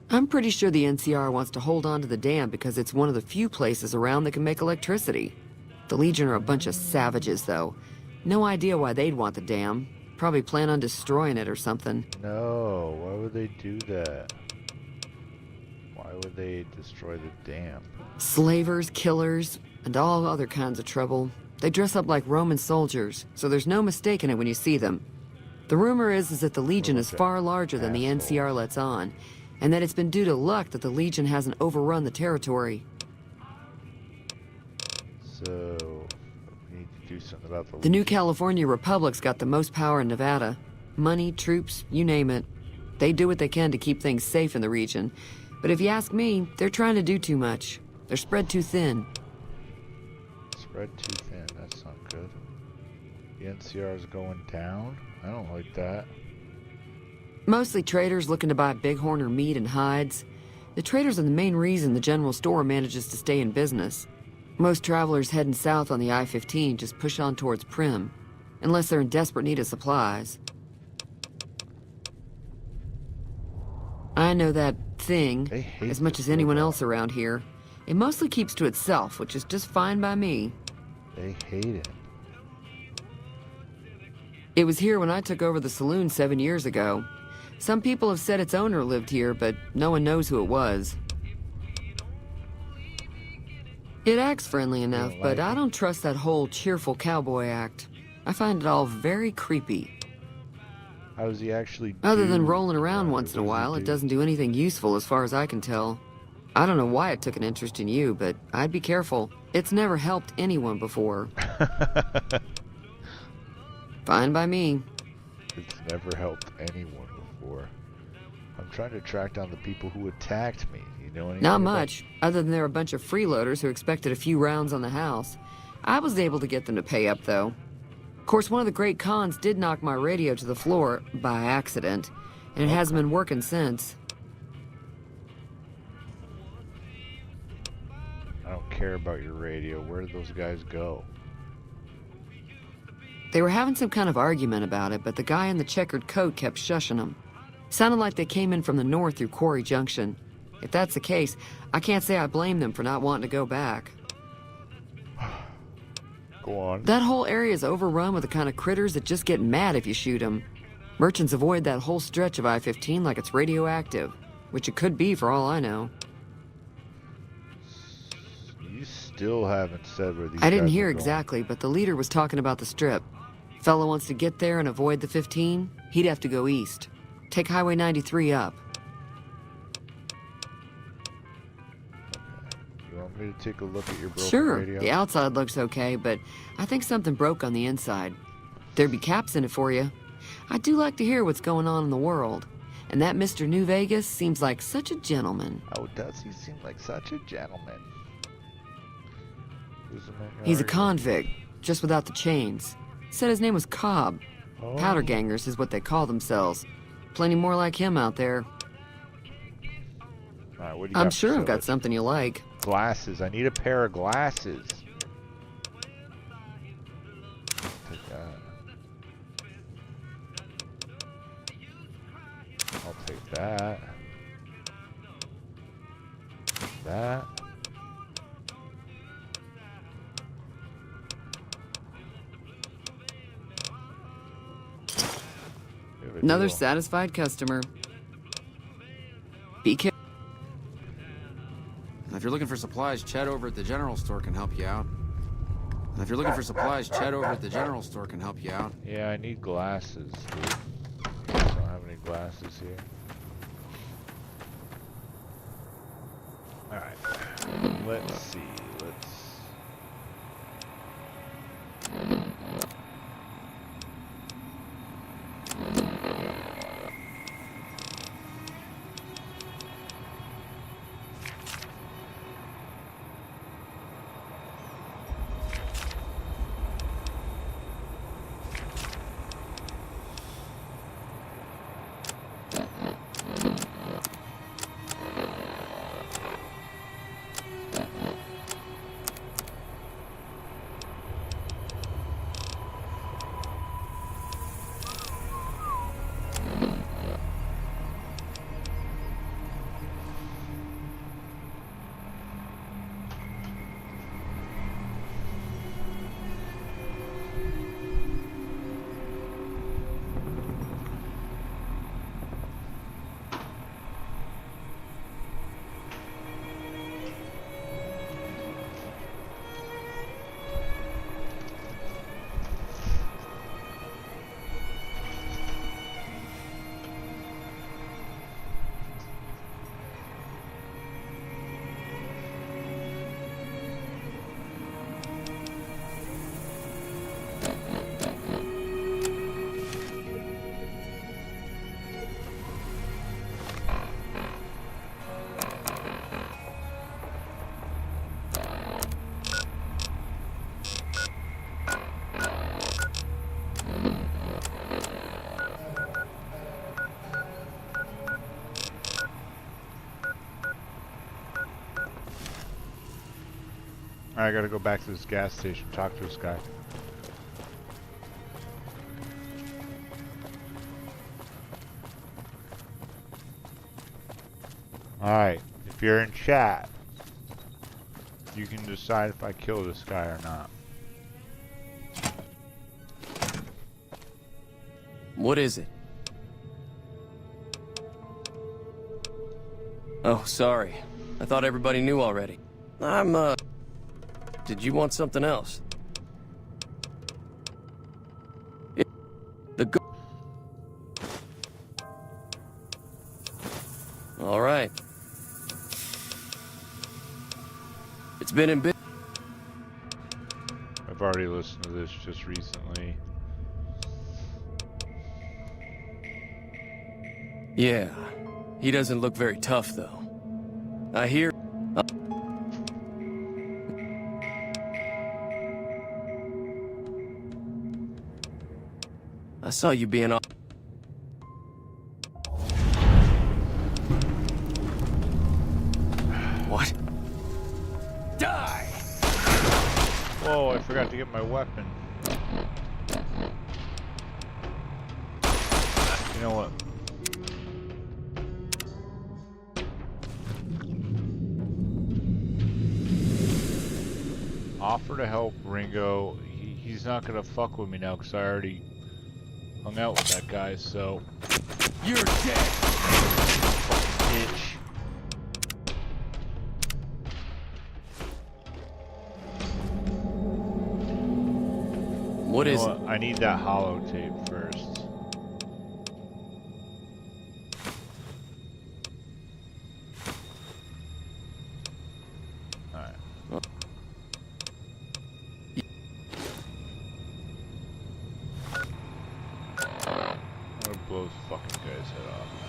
S12: I'm pretty sure the NCR wants to hold on to the dam because it's one of the few places around that can make electricity. The Legion are a bunch of savages, though. No idea why they'd want the dam. Probably plan on destroying it or something.
S8: No, why would they do that? Why would they destroy the dam?
S12: Slavers, killers, and all other kinds of trouble. They dress up like Roman soldiers, so there's no mistaking it when you see them. The rumor is that the Legion is far larger than the NCR lets on, and that it's been due to luck that the Legion hasn't overrun the territory.
S8: So, we need to do something about the
S12: The new California Republic's got the most power in Nevada. Money, troops, you name it. They do what they can to keep things safe in the region. But if you ask me, they're trying to do too much. They're spread too thin.
S8: Spread too thin, that's not good. The NCR is going down? I don't like that.
S12: Mostly traders looking to buy bighorn or meat and hides. The traders are the main reason the general store manages to stay in business. Most travelers heading south on the I-15 just push on towards Prim, unless they're in desperate need of supplies. I know that thing as much as anyone else around here. It mostly keeps to itself, which is just fine by me.
S8: They hate it.
S12: It was here when I took over the saloon 7 years ago. Some people have said its owner lived here, but no one knows who it was. It acts friendly enough, but I don't trust that whole cheerful cowboy act. I find it all very creepy.
S8: How does he actually
S12: Other than rolling around once in a while, it doesn't do anything useful as far as I can tell. I don't know why it took an interest in you, but I'd be careful. It's never helped anyone before. Fine by me.
S8: It's never helped anyone before. I'm trying to track down the people who attacked me. You know anything?
S12: Not much, other than they're a bunch of freeloaders who expected a few rounds on the house. I was able to get them to pay up, though. Of course, one of the great cons did knock my radio to the floor by accident, and it hasn't been working since.
S8: I don't care about your radio. Where did those guys go?
S12: They were having some kind of argument about it, but the guy in the checkered coat kept shushing them. Sounded like they came in from the north through Quarry Junction. If that's the case, I can't say I blame them for not wanting to go back.
S8: Go on.
S12: That whole area is overrun with the kind of critters that just get mad if you shoot them. Merchants avoid that whole stretch of I-15 like it's radioactive, which it could be for all I know.
S8: You still haven't said where these
S12: I didn't
S8: guys
S12: hear
S8: are going.
S12: exactly, but the leader was talking about the strip. Fella wants to get there and avoid the 15, he'd have to go east. Take Highway 93 up.
S8: You want me to take a look at your broken
S12: Sure,
S8: radio?
S12: the outside looks okay, but I think something broke on the inside. There'd be caps in it for you. I do like to hear what's going on in the world. And that Mr. New Vegas seems like such a gentleman.
S8: Oh, does he seem like such a gentleman? Who's the man you're
S12: He's a
S8: arguing
S12: convict, just without the chains. Said his name was Cobb.
S8: Oh.
S12: Powder gangers is what they call themselves. Plenty more like him out there.
S8: with? All right, what do you
S12: I'm
S8: got for
S12: sure I've
S8: sale?
S12: got something you like.
S8: Glasses. I need a pair of glasses. Take that. I'll take that. That. We have a
S12: Another
S8: deal.
S12: satisfied customer. Be careful.
S15: If you're looking for supplies, Chad over at the general store can help you out. If you're looking for supplies, Chad over at the general store can help you out.
S8: Yeah, I need glasses, dude. You guys don't have any glasses here. Alright. Let's see. I gotta go back to this gas station, talk to this guy. Alright, if you're in chat, you can decide if I kill this guy or not.
S14: What is it? Oh, sorry. I thought everybody knew already. Did you want something else? All right. It's been in business.
S8: I've already listened to this just recently.
S14: Yeah. He doesn't look very tough, though. I hear... I saw you being... What? Die!
S8: Whoa, I forgot to get my weapon. You know what? Offer to help Ringo. He's not gonna fuck with me now because I already hung out with that guy, so...
S14: You're dead!
S8: Fucking bitch.
S14: What is
S8: it? I need that hollow tape first. Alright. I'm gonna blow this fucking guy's head off now.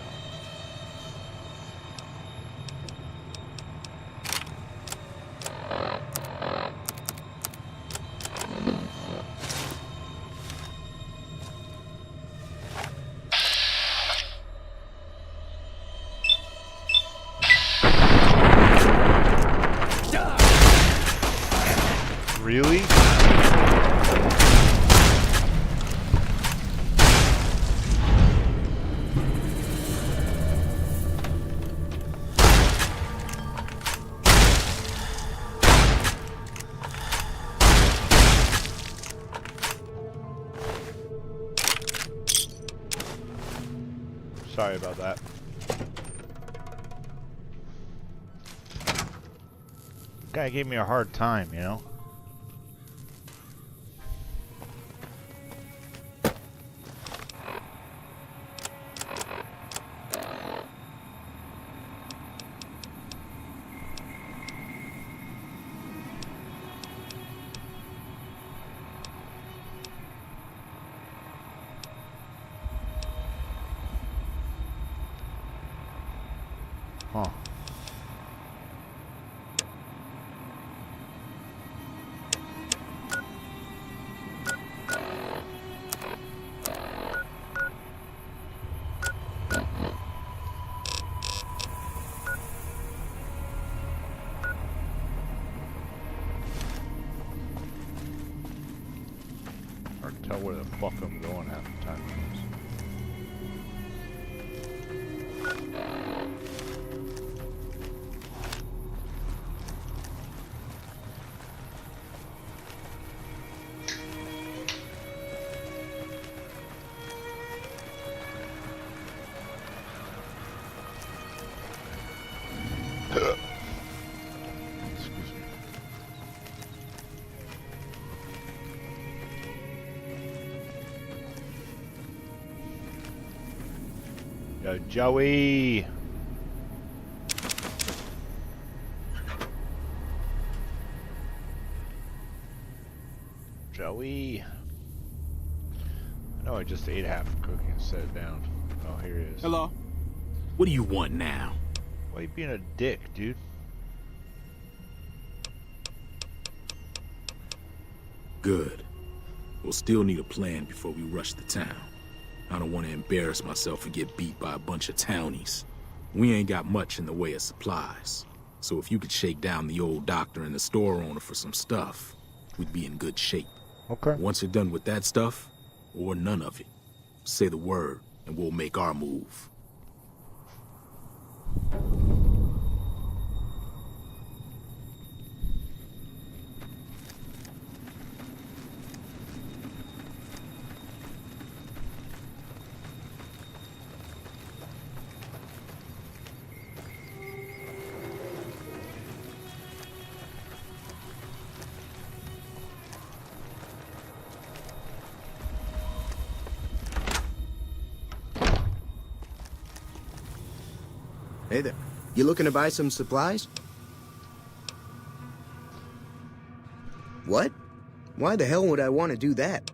S8: Really? Sorry about that. Guy gave me a hard time, you know? Huh. Hard to tell where the fuck I'm going half the time. Yo, Joey! Joey! I know I just ate half a cookie and set it down. Oh, here he is.
S11: Hello? What do you want now?
S8: Why are you being a dick, dude?
S11: Good. We'll still need a plan before we rush the town. I don't want to embarrass myself and get beat by a bunch of townies. We ain't got much in the way of supplies. So if you could shake down the old doctor and the store owner for some stuff, we'd be in good shape.
S8: Okay.
S11: Once you're done with that stuff, or none of it, say the word and we'll make our move.
S9: Hey there. You looking to buy some supplies? What? Why the hell would I want to do that?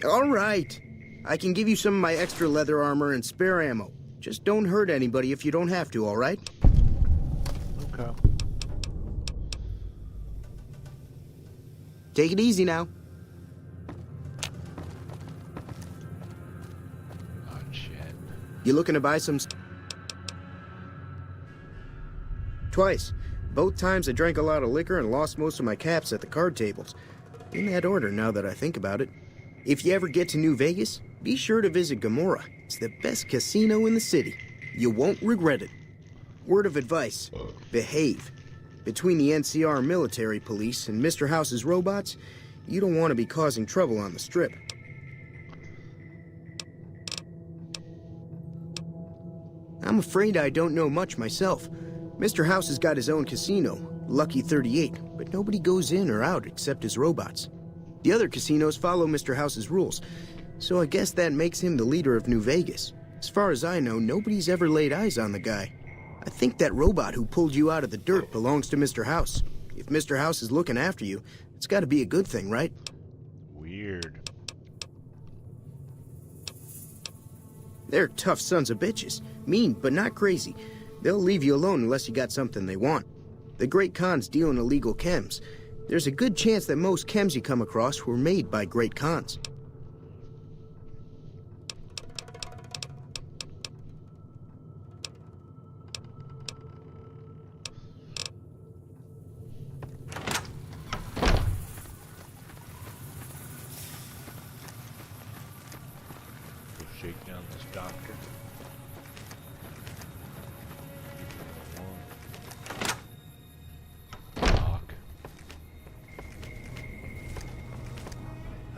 S9: All right. I can give you some of my extra leather armor and spare ammo. Just don't hurt anybody if you don't have to, all right?
S8: Okay.
S9: Take it easy now.
S8: Oh, shit.
S9: You looking to buy some... Twice. Both times I drank a lot of liquor and lost most of my caps at the card tables. In that order, now that I think about it. If you ever get to New Vegas, be sure to visit Gomorrah. It's the best casino in the city. You won't regret it. Word of advice, behave. Between the NCR military police and Mr. House's robots, you don't want to be causing trouble on the Strip. I'm afraid I don't know much myself. Mr. House has got his own casino, Lucky 38, but nobody goes in or out except his robots. The other casinos follow Mr. House's rules, so I guess that makes him the leader of New Vegas. As far as I know, nobody's ever laid eyes on the guy. I think that robot who pulled you out of the dirt belongs to Mr. House. If Mr. House is looking after you, it's got to be a good thing, right?
S8: Weird.
S9: They're tough sons of bitches. Mean, but not crazy. They'll leave you alone unless you got something they want. The Great Khans deal in illegal chems. There's a good chance that most chems you come across were made by Great Khans.
S8: Go shake down this doctor.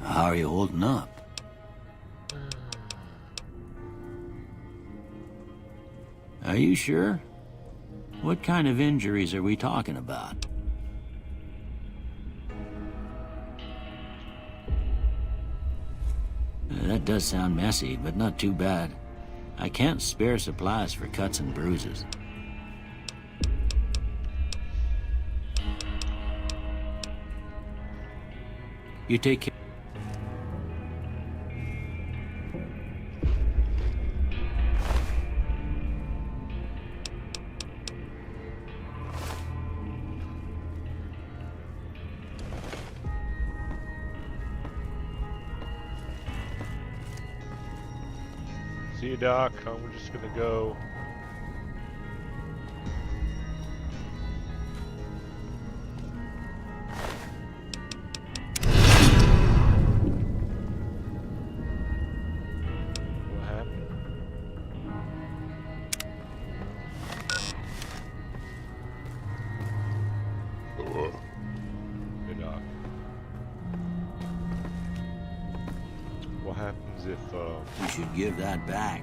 S7: How are you holding up? Are you sure? What kind of injuries are we talking about? That does sound messy, but not too bad. I can't spare supplies for cuts and bruises. You take care.
S8: See you, Doc. We're just gonna go. What happened? Good, Doc. What happens if
S7: You should give that back.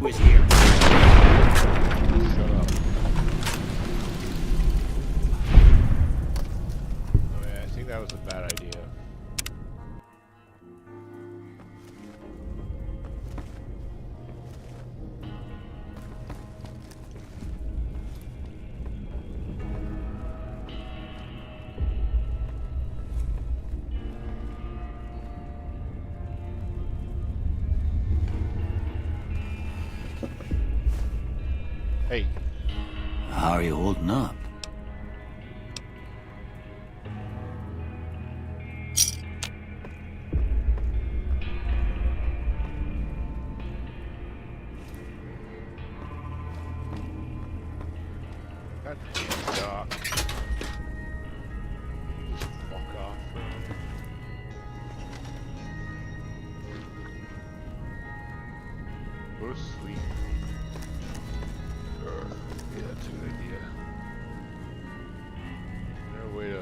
S7: Who's here?
S8: Shut up. Oh, yeah, I think that was a bad idea. Hey.
S7: How are you holding up?
S8: God damn it, Doc. You just fuck off. Go to sleep. Yeah, that's a good idea. Is there a way to...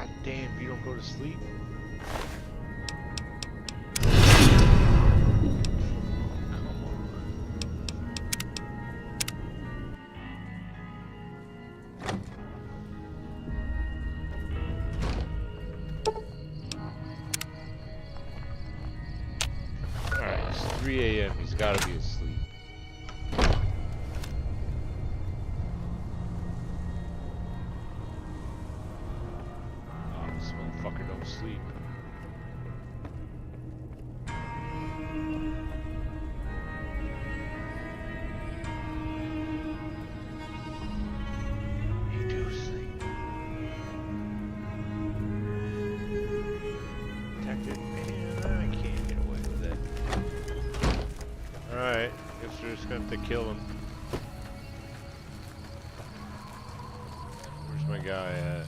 S8: God damn, you don't go to sleep. Alright, it's 3 a.m. He's gotta be asleep. Oh, this motherfucker don't sleep. You do sleep. Detected. Man, I can't get away with it. Alright, guess we're just gonna have to kill him. Where's my guy at?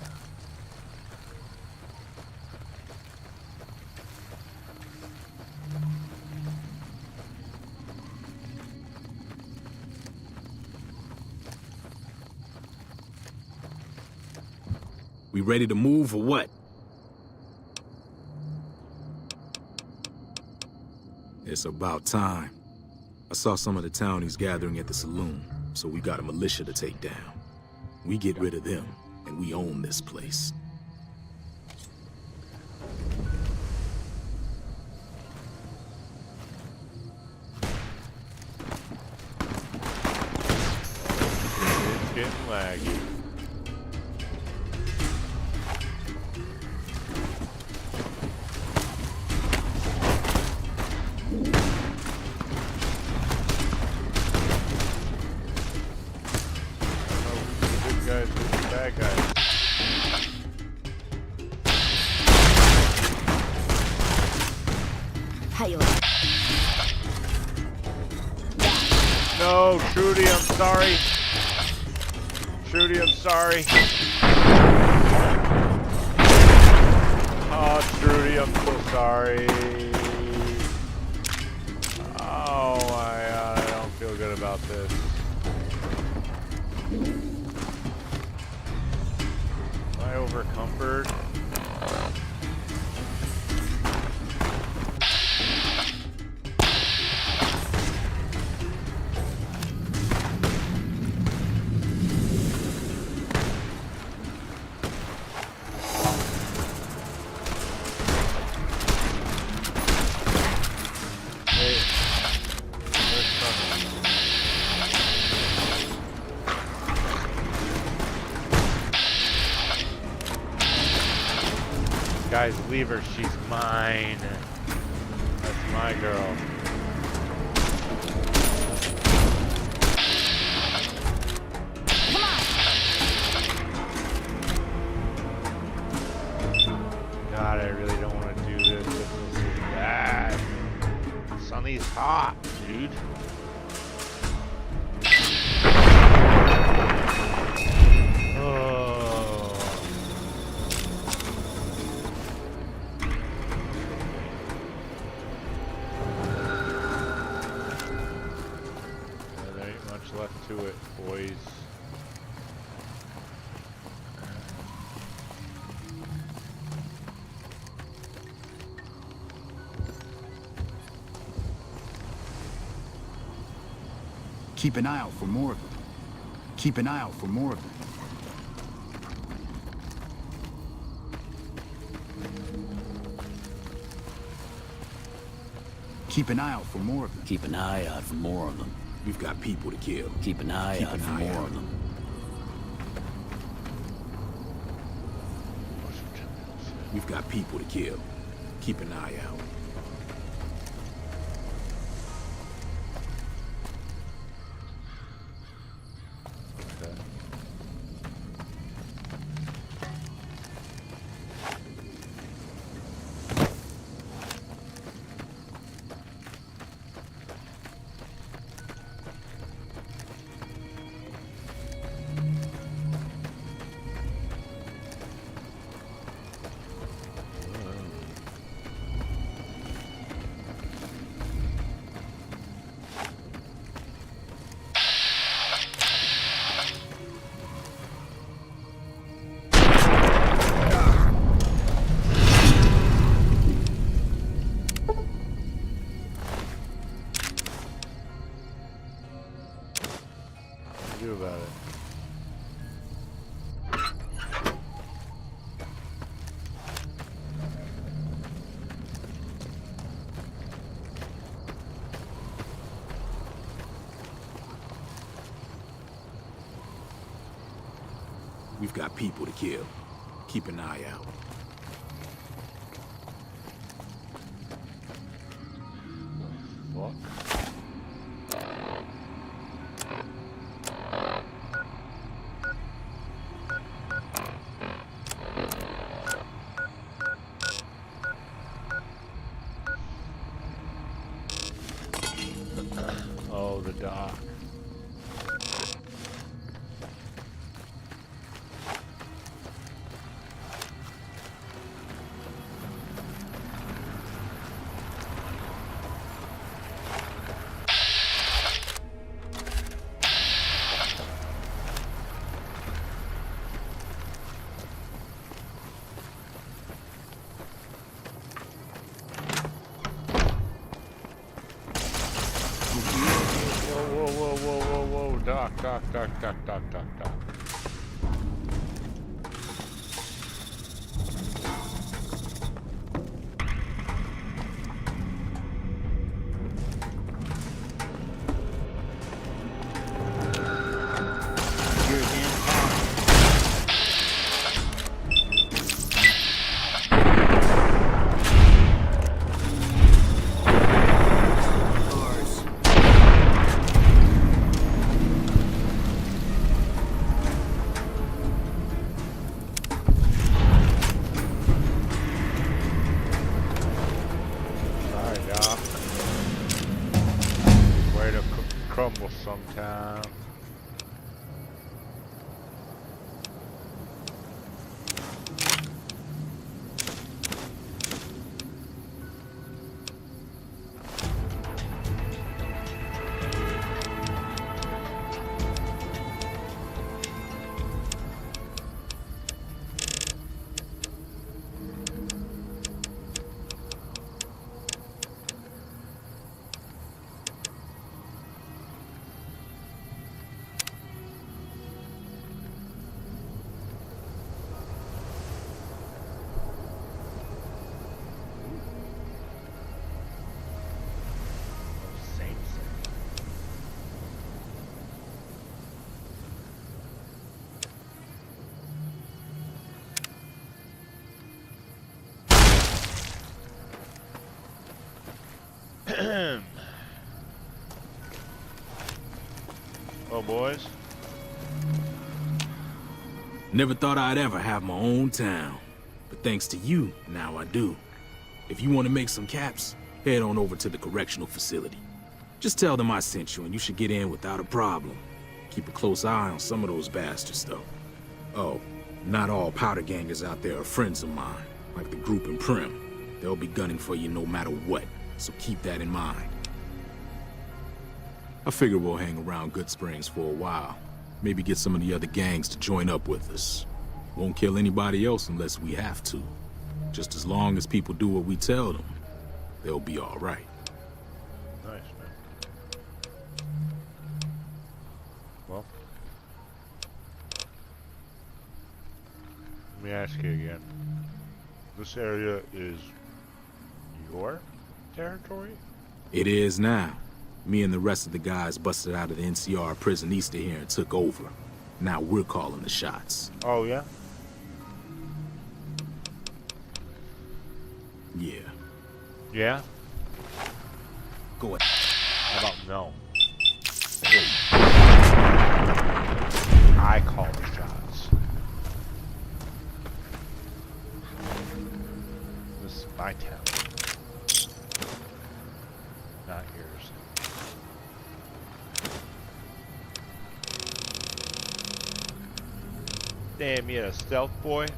S11: We ready to move or what? It's about time. I saw some of the townies gathering at the saloon, so we got a militia to take down. We get rid of them, and we own this place.
S8: It's getting laggy. Guys, who's the bad guys?
S16: How you
S8: No, Trudy, I'm sorry. Trudy, I'm sorry. Oh, Trudy, I'm so sorry. Oh my God, I don't feel good about this. Am I over comfort? Guys, leave her. She's mine. That's my girl.
S16: Come on.
S8: God, I really don't want to do this. This is bad. Sunny's hot, dude. Oh. There ain't much left to it, boys.
S4: Keep an eye out for more of them. Keep an eye out for more of them. Keep an eye out for more of them.
S7: Keep an eye out for more of them.
S11: We've got people to kill.
S7: Keep an eye out for more of them.
S11: We've got people to kill. Keep an eye out. We've got people to kill. Keep an eye out.
S8: What? Oh, the dock. Whoa, dock. Way to crumble sometime. Oh, boys.
S11: Never thought I'd ever have my own town. But thanks to you, now I do. If you want to make some caps, head on over to the correctional facility. Just tell them I sent you and you should get in without a problem. Keep a close eye on some of those bastards, though. Oh, not all powder gangers out there are friends of mine, like the group in Prim. They'll be gunning for you no matter what, so keep that in mind. I figure we'll hang around Good Springs for a while. Maybe get some of the other gangs to join up with us. Won't kill anybody else unless we have to. Just as long as people do what we tell them, they'll be all right.
S8: Nice, man. Well, let me ask you again. This area is your territory?
S11: It is now. Me and the rest of the guys busted out of the NCR prison east of here and took over. Now we're calling the shots.
S8: Oh, yeah?
S11: Yeah.
S8: Yeah?
S11: Go ahead.
S8: How about no? I call the shots. This is my town. Not yours. Damn, you a stealth boy? That's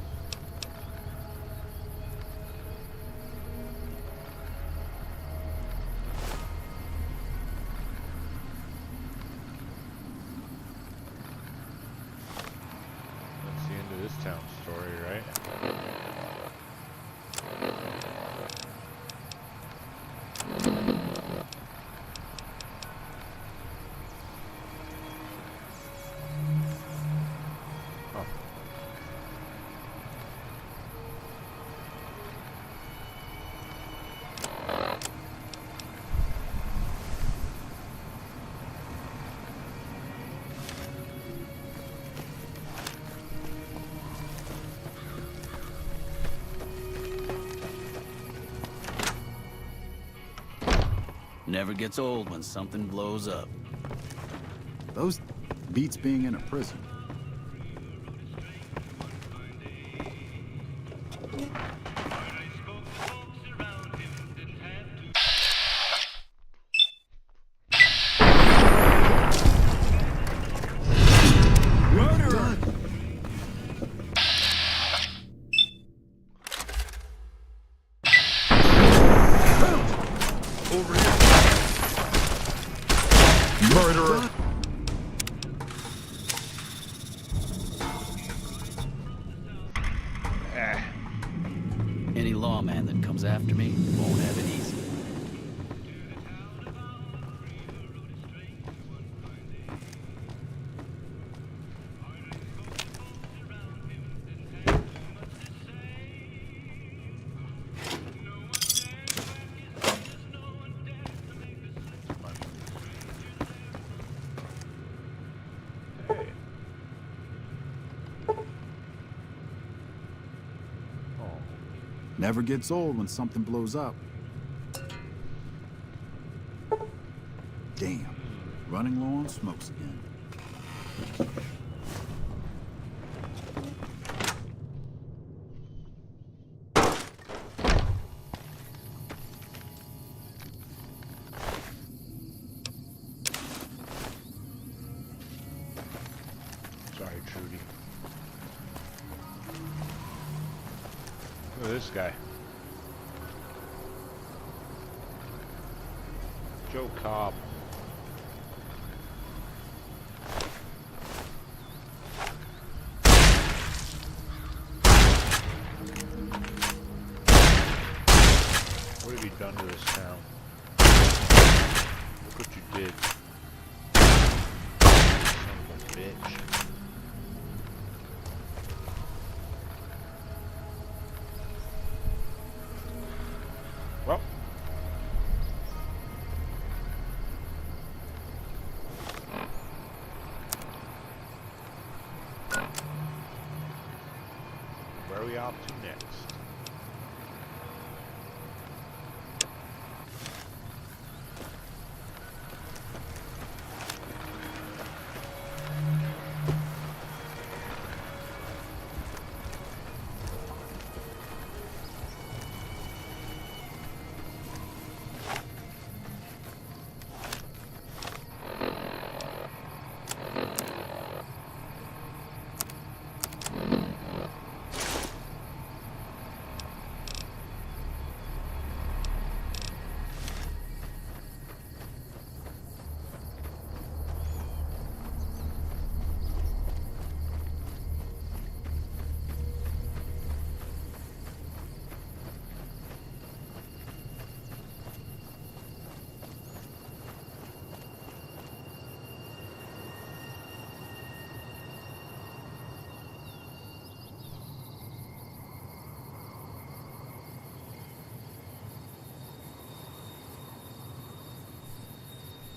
S8: the end of this town story, right?
S17: Never gets old when something blows up.
S4: Those beats being in a prison.
S11: Murderer!
S17: Any lawman that comes after me won't have it easy.
S4: Never gets old when something blows up. Damn. Running low on smokes again.
S8: Sorry, Trudy. Look at this guy. Joe Cobb. What have you done to this town? Look what you did. Son of a bitch. Well. Where are we off to next?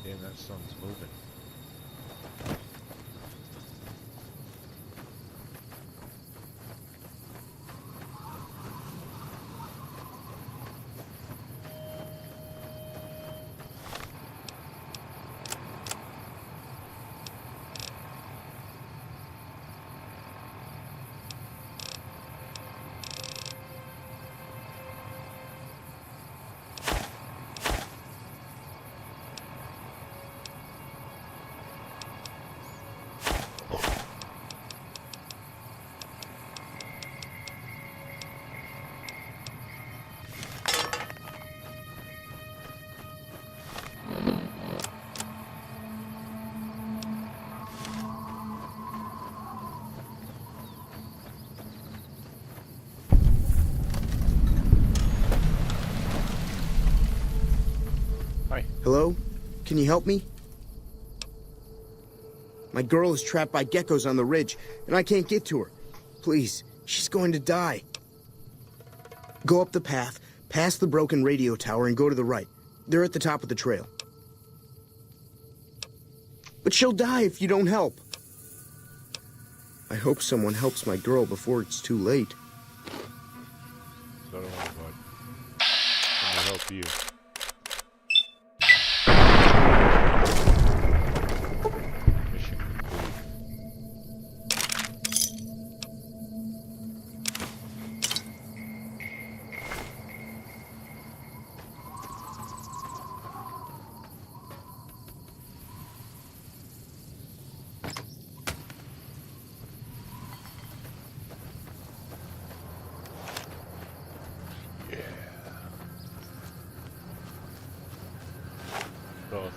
S8: Damn, that sun's moving.
S9: Hello? Can you help me? My girl is trapped by geckos on the ridge, and I can't get to her. Please, she's going to die. Go up the path, past the broken radio tower, and go to the right. They're at the top of the trail. But she'll die if you don't help. I hope someone helps my girl before it's too late.
S8: So do I, bud. Let me help you.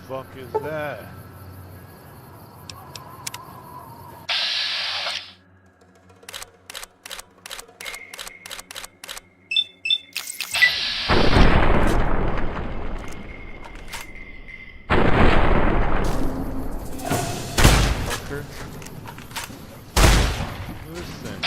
S8: fuck is that? Listen.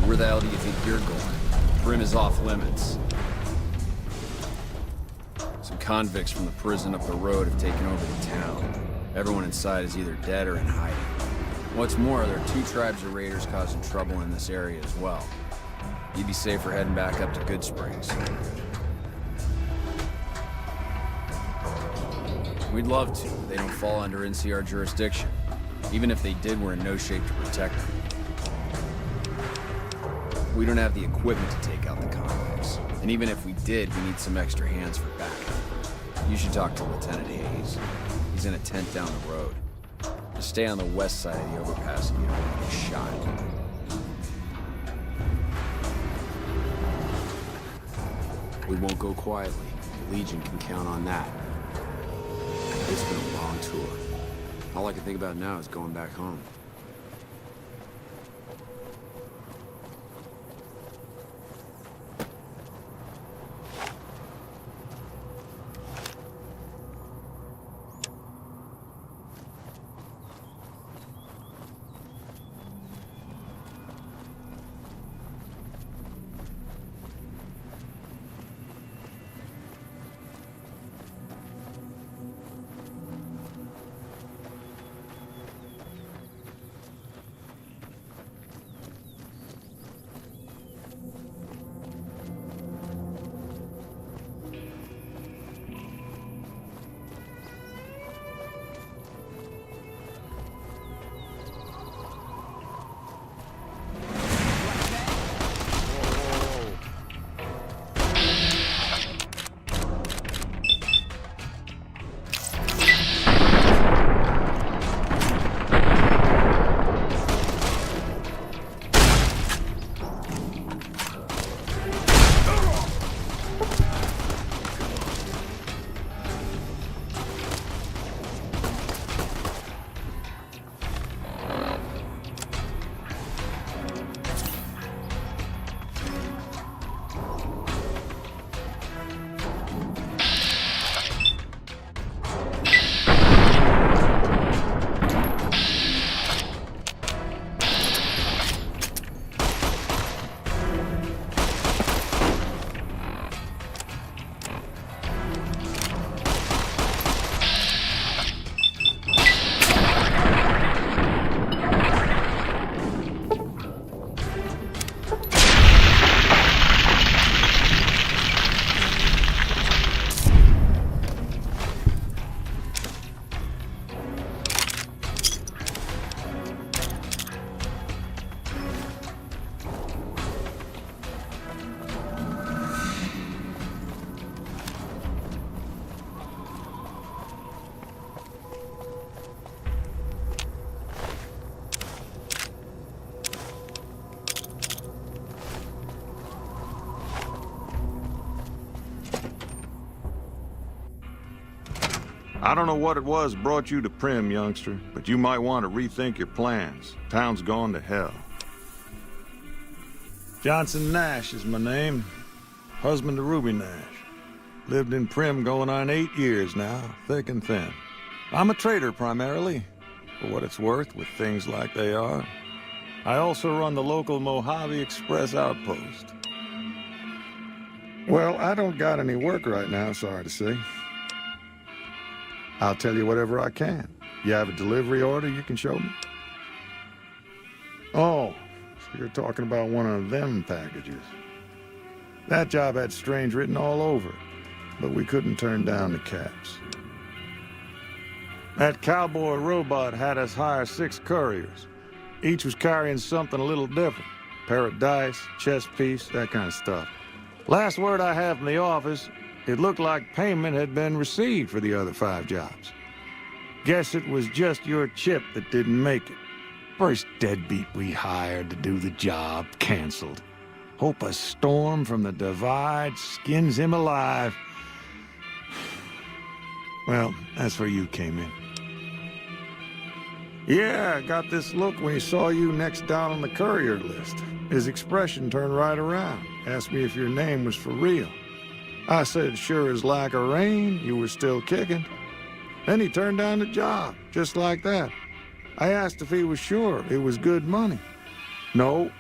S15: Where the hell do you think you're going? Brim is off limits. Some convicts from the prison up the road have taken over the town. Everyone inside is either dead or in hiding. What's more, there are 2 tribes of raiders causing trouble in this area as well. You'd be safer heading back up to Good Springs. We'd love to, but they don't fall under NCR jurisdiction. Even if they did, we're in no shape to protect them. We don't have the equipment to take out the convicts. And even if we did, we need some extra hands for backup. You should talk to Lieutenant Hayes. He's in a tent down the road. Just stay on the west side of the overpass if you don't want to get shot. We won't go quietly. The Legion can count on that. It's been a long tour. All I can think about now is going back home.
S18: I don't know what it was brought you to Prim, youngster, but you might want to rethink your plans. Town's gone to hell. Johnson Nash is my name. Husband to Ruby Nash. Lived in Prim going on 8 years now, thick and thin. I'm a trader primarily, for what it's worth with things like they are. I also run the local Mojave Express outpost. Well, I don't got any work right now, sorry to say. I'll tell you whatever I can. You have a delivery order you can show me? Oh, so you're talking about one of them packages. That job had strange written all over it, but we couldn't turn down the caps. That cowboy robot had us hire 6 couriers. Each was carrying something a little different. Pair of dice, chess piece, that kind of stuff. Last word I have from the office, it looked like payment had been received for the other 5 jobs. Guess it was just your chip that didn't make it. First deadbeat we hired to do the job canceled. Hope a storm from the divide skins him alive. Well, that's where you came in. Yeah, I got this look when he saw you next down on the courier list. His expression turned right around, asked me if your name was for real. I said, sure as like a rain, you were still kicking. Then he turned down the job, just like that. I asked if he was sure it was good money. No,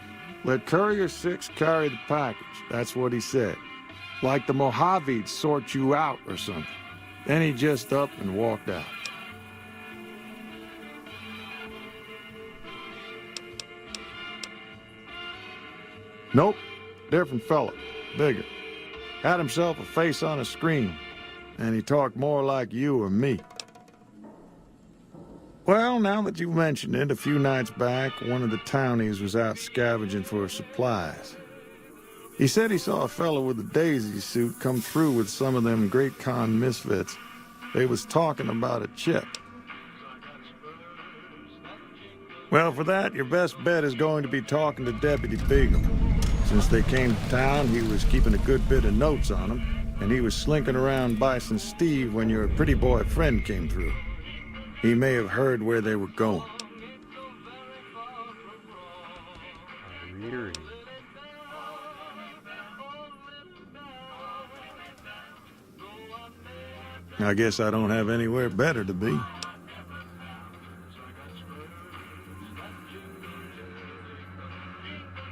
S18: let Courier 6 carry the package, that's what he said. Like the Mojave'd sort you out or something. Then he just up and walked out. Nope, different fella, bigger. Had himself a face on a screen, and he talked more like you or me. Well, now that you mentioned it, a few nights back, one of the townies was out scavenging for supplies. He said he saw a fellow with a daisy suit come through with some of them Great Con misfits. They was talking about a chip. Well, for that, your best bet is going to be talking to Deputy Beagle. Since they came to town, he was keeping a good bit of notes on them, and he was slinking around Bison Steve when your pretty boy friend came through. He may have heard where they were going.
S8: Weird.
S18: I guess I don't have anywhere better to be.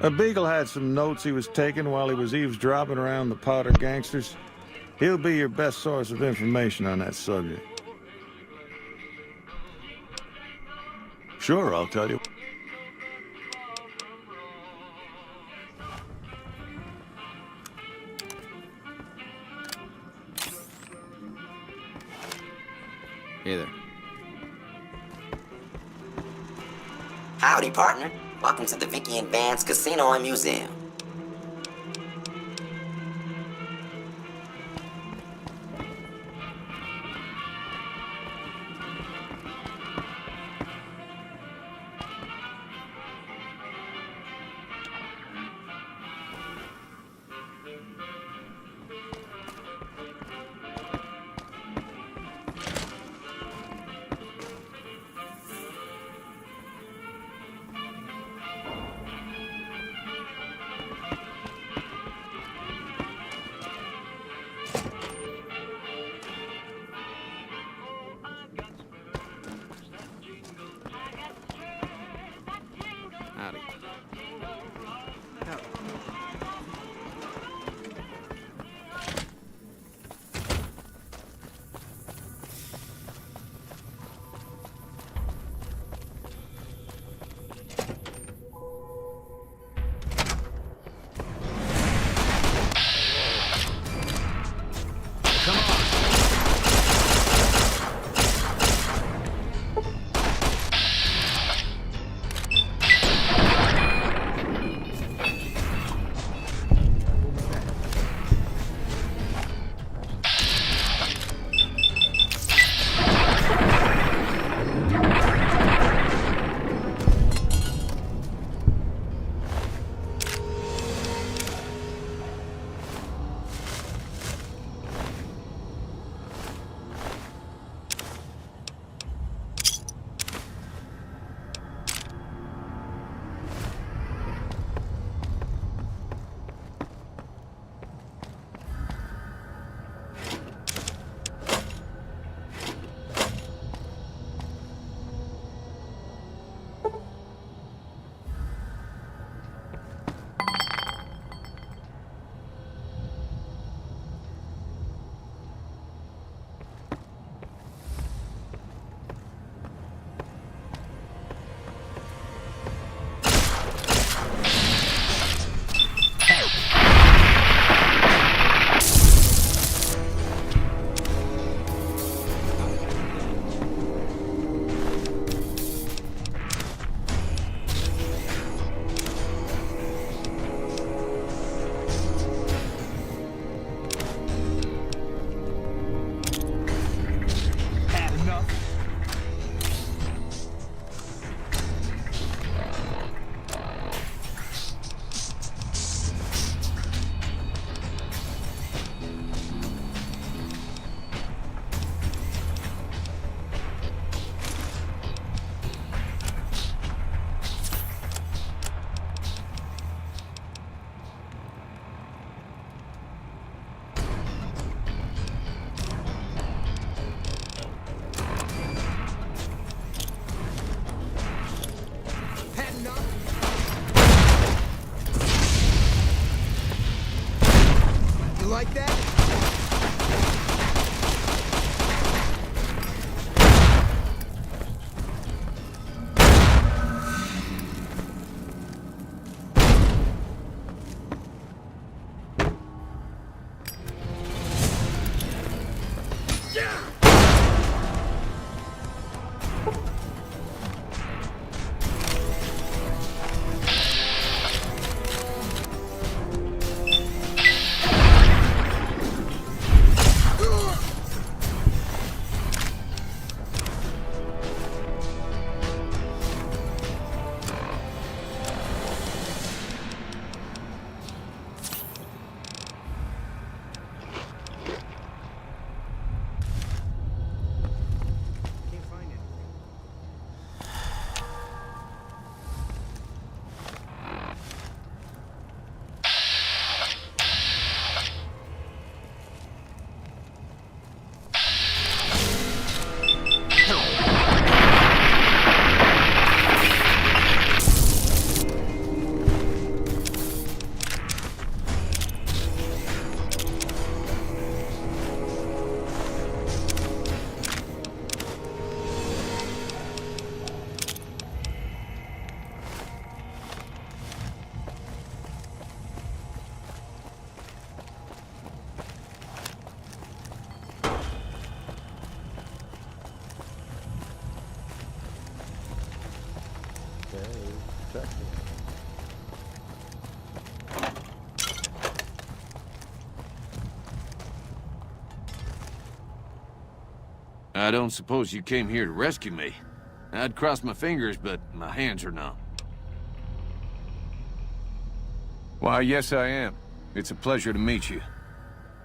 S18: A Beagle had some notes he was taking while he was eavesdropping around the Powder gangsters. He'll be your best source of information on that subject. Sure, I'll tell you.
S15: Hey there.
S19: Howdy, partner. Welcome to the Vicky and Vance Casino and Museum.
S9: like that?
S20: I don't suppose you came here to rescue me. I'd cross my fingers, but my hands are numb. Why, yes I am. It's a pleasure to meet you.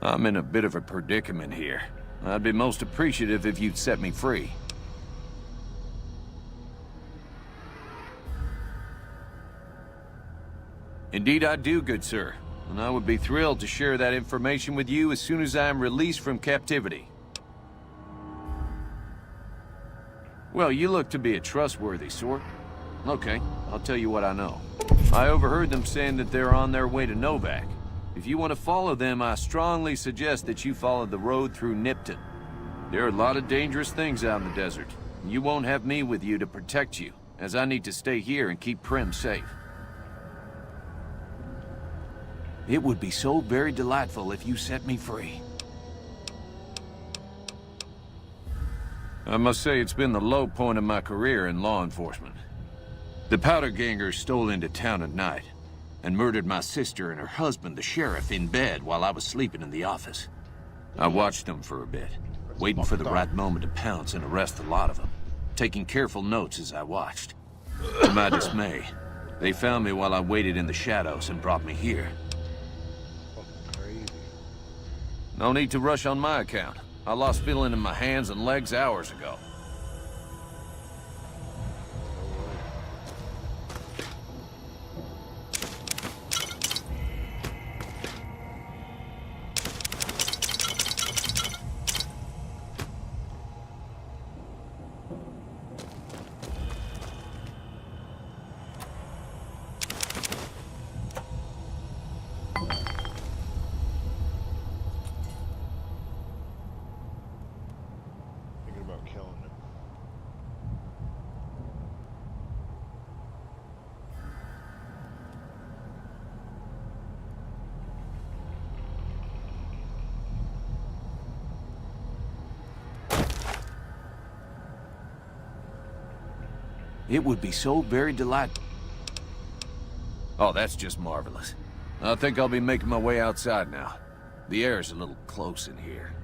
S20: I'm in a bit of a predicament here. I'd be most appreciative if you'd set me free. Indeed I do, good sir. And I would be thrilled to share that information with you as soon as I am released from captivity. Well, you look to be a trustworthy sort. Okay, I'll tell you what I know. I overheard them saying that they're on their way to Novak. If you want to follow them, I strongly suggest that you follow the road through Nipton. There are a lot of dangerous things out in the desert. You won't have me with you to protect you, as I need to stay here and keep Prim safe. It would be so very delightful if you set me free. I must say it's been the low point of my career in law enforcement. The powder gangers stole into town at night and murdered my sister and her husband, the sheriff, in bed while I was sleeping in the office. I watched them for a bit, waiting for the right moment to pounce and arrest the lot of them, taking careful notes as I watched. To my dismay, they found me while I waited in the shadows and brought me here. No need to rush on my account. I lost feeling in my hands and legs hours ago. It would be so very delightful. Oh, that's just marvelous. I think I'll be making my way outside now. The air's a little close in here.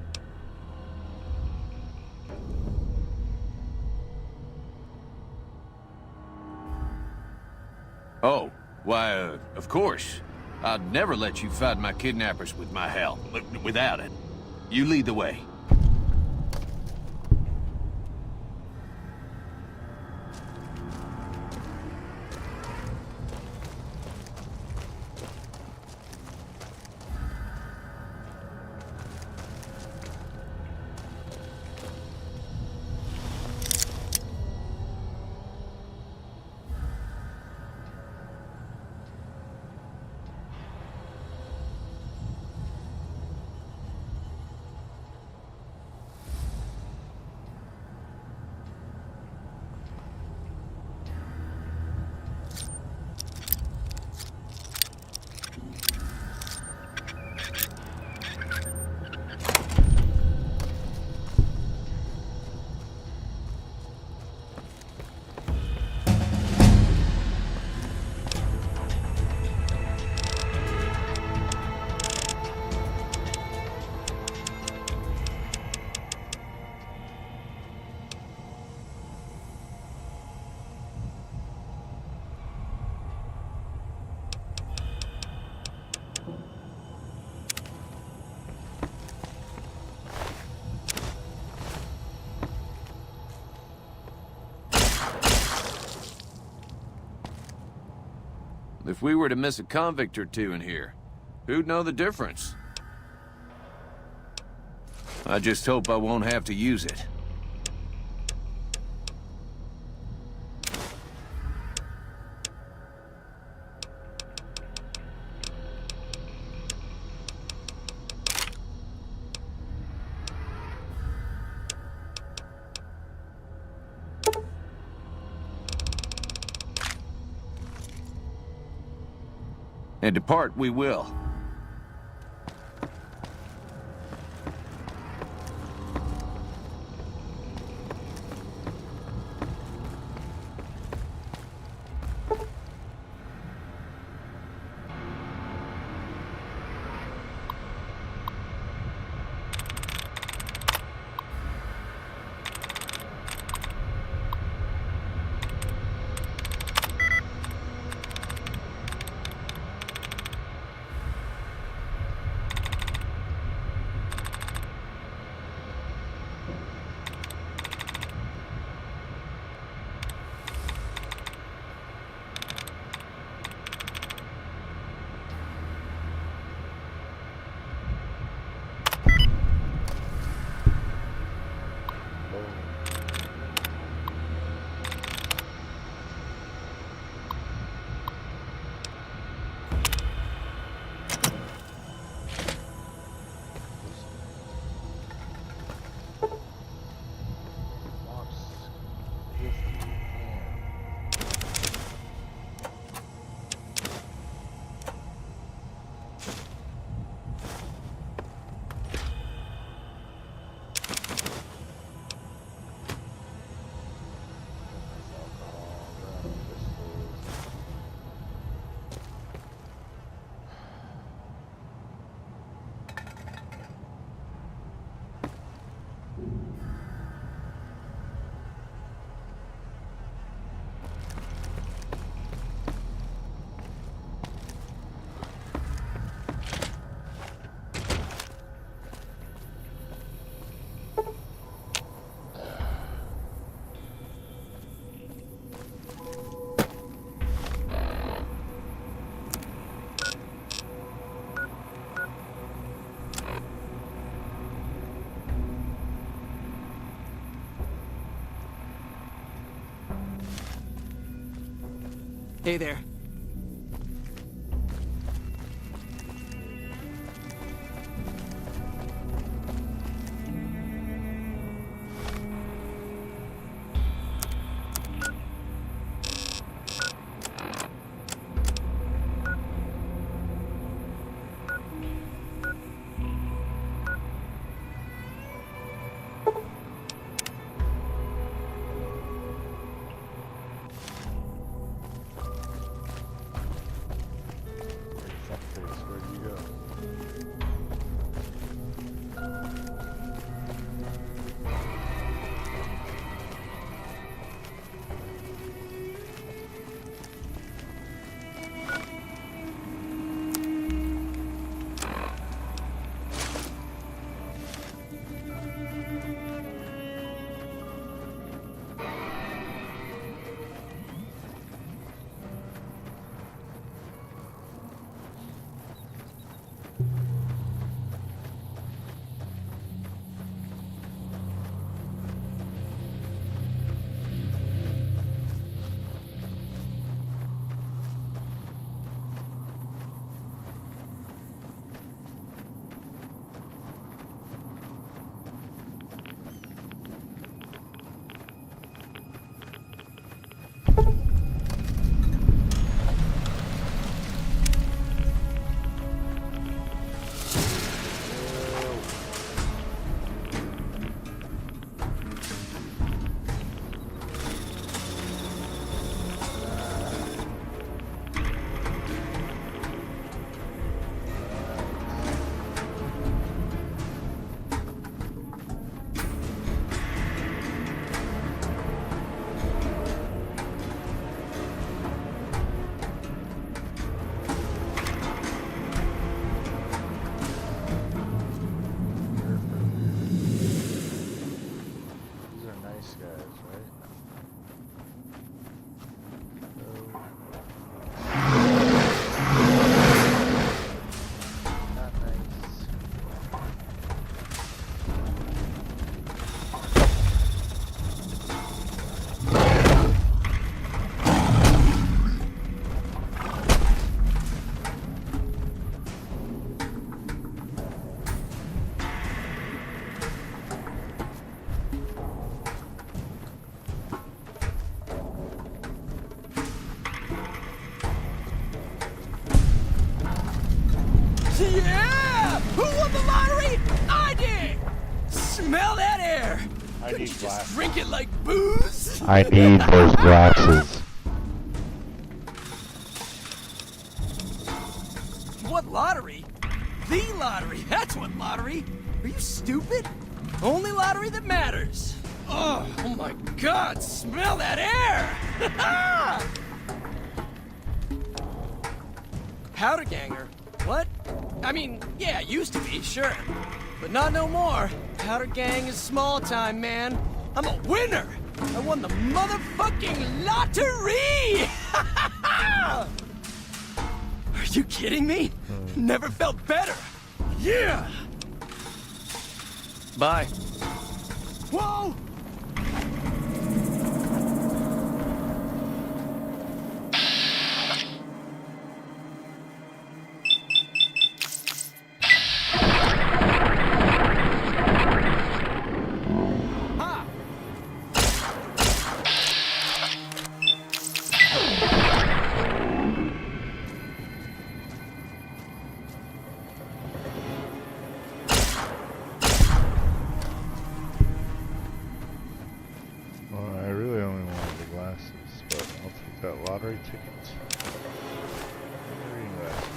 S20: Oh, why, of course. I'd never let you fight my kidnappers with my help, without it. You lead the way. If we were to miss a convict or two in here, who'd know the difference? I just hope I won't have to use it. And depart we will.
S21: Hey there.
S14: Yeah! Who won the lottery? I did! Smell that air!
S8: I
S14: Couldn't
S8: need
S14: you just
S8: glasses.
S14: drink it like booze?
S8: I need those glasses.
S14: What lottery? The lottery! That's what lottery! Are you stupid? Only lottery that matters! Oh my god, smell that air! Powder ganger? What? I mean, yeah, it used to be, sure. But not no more. Powder gang is small time, man. I'm a winner! I won the motherfucking lottery! Are you kidding me? Never felt better. Yeah! Bye. Whoa!
S8: Well, I really only wanted the glasses, but I'll take that lottery ticket. Reading glasses.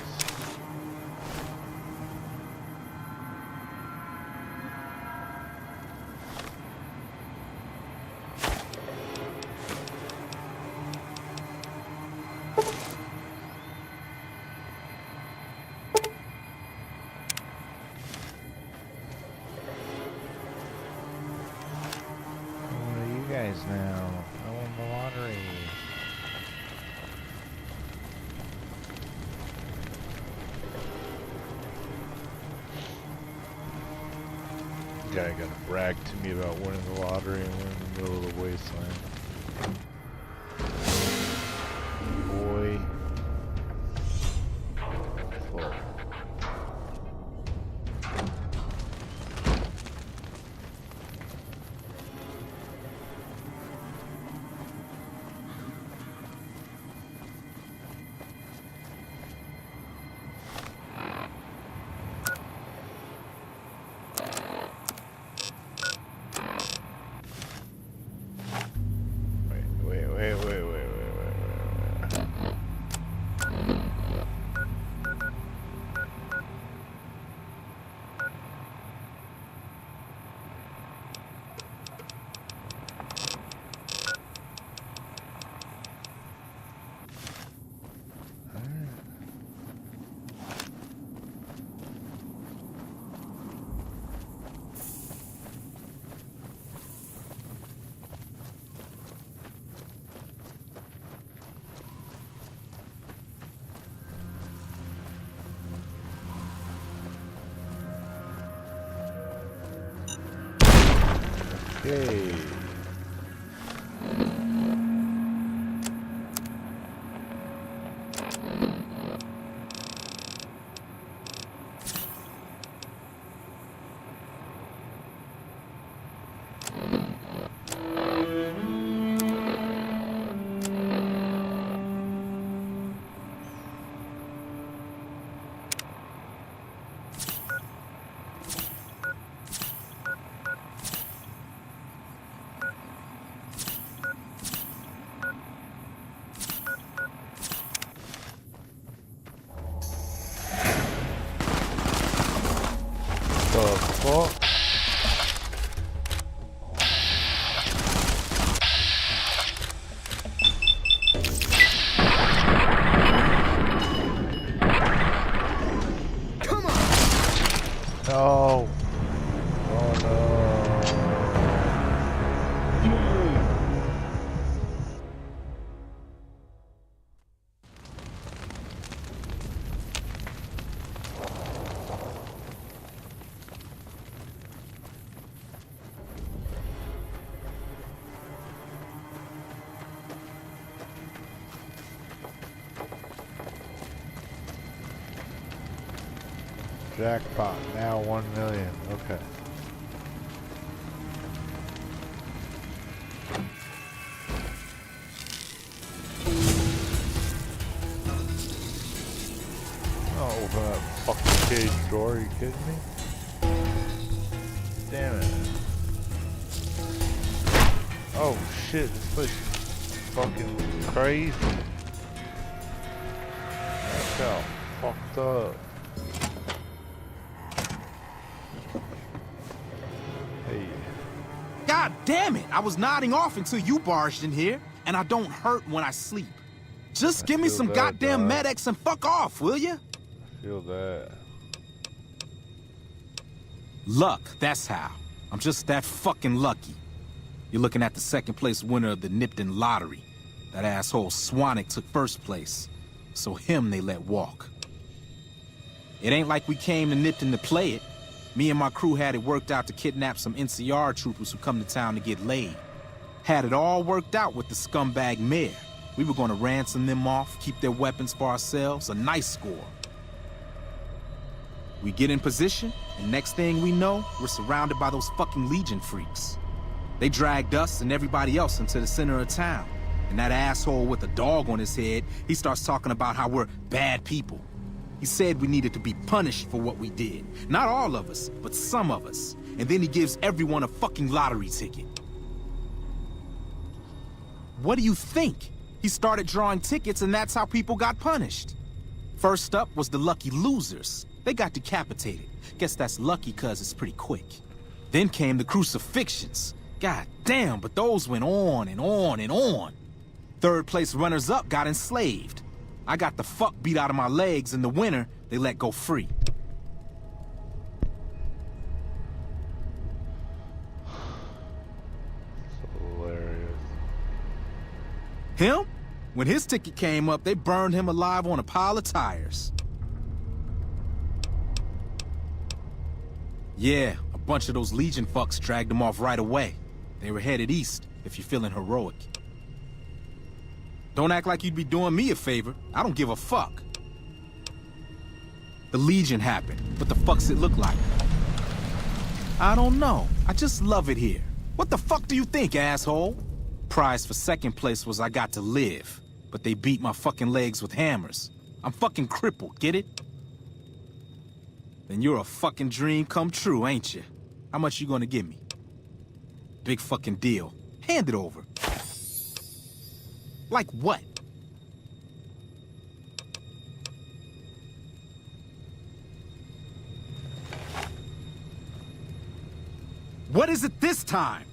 S8: Guys now. I won the lottery. Guy gonna brag to me about winning the lottery and we're in the middle of the wasteland. Boy. Full. Okay. No. Oh no. Jackpot, now 1 million. Okay. Oh, open that fucking cage door, are you kidding me? Damn it. Oh shit, this place is fucking crazy. That got fucked up. Hey.
S2: God damn it! I was nodding off until you barged in here, and I don't hurt when I sleep. Just give me some goddamn Med-X and fuck off, will ya?
S8: I feel that.
S2: Luck, that's how. I'm just that fucking lucky. You're looking at the second place winner of the Nipton lottery. That asshole Swanick took first place, so him they let walk. It ain't like we came to Nipton to play it. Me and my crew had it worked out to kidnap some NCR troopers who come to town to get laid. Had it all worked out with the scumbag mayor. We were gonna ransom them off, keep their weapons for ourselves, a nice score. We get in position, and next thing we know, we're surrounded by those fucking Legion freaks. They dragged us and everybody else into the center of town. And that asshole with a dog on his head, he starts talking about how we're bad people. He said we needed to be punished for what we did. Not all of us, but some of us. And then he gives everyone a fucking lottery ticket. What do you think? He started drawing tickets and that's how people got punished. First up was the lucky losers. They got decapitated. Guess that's lucky cause it's pretty quick. Then came the crucifixions. God damn, but those went on and on and on. Third place runners-up got enslaved. I got the fuck beat out of my legs and the winner, they let go free.
S8: Hilarious.
S2: Him? When his ticket came up, they burned him alive on a pile of tires. Yeah, a bunch of those Legion fucks dragged him off right away. They were headed east, if you're feeling heroic. Don't act like you'd be doing me a favor. I don't give a fuck. The Legion happened. What the fuck's it look like? I don't know. I just love it here. What the fuck do you think, asshole? Prize for second place was I got to live. But they beat my fucking legs with hammers. I'm fucking crippled, get it? Then you're a fucking dream come true, ain't you? How much you gonna give me? Big fucking deal. Hand it over. Like what? What is it this time?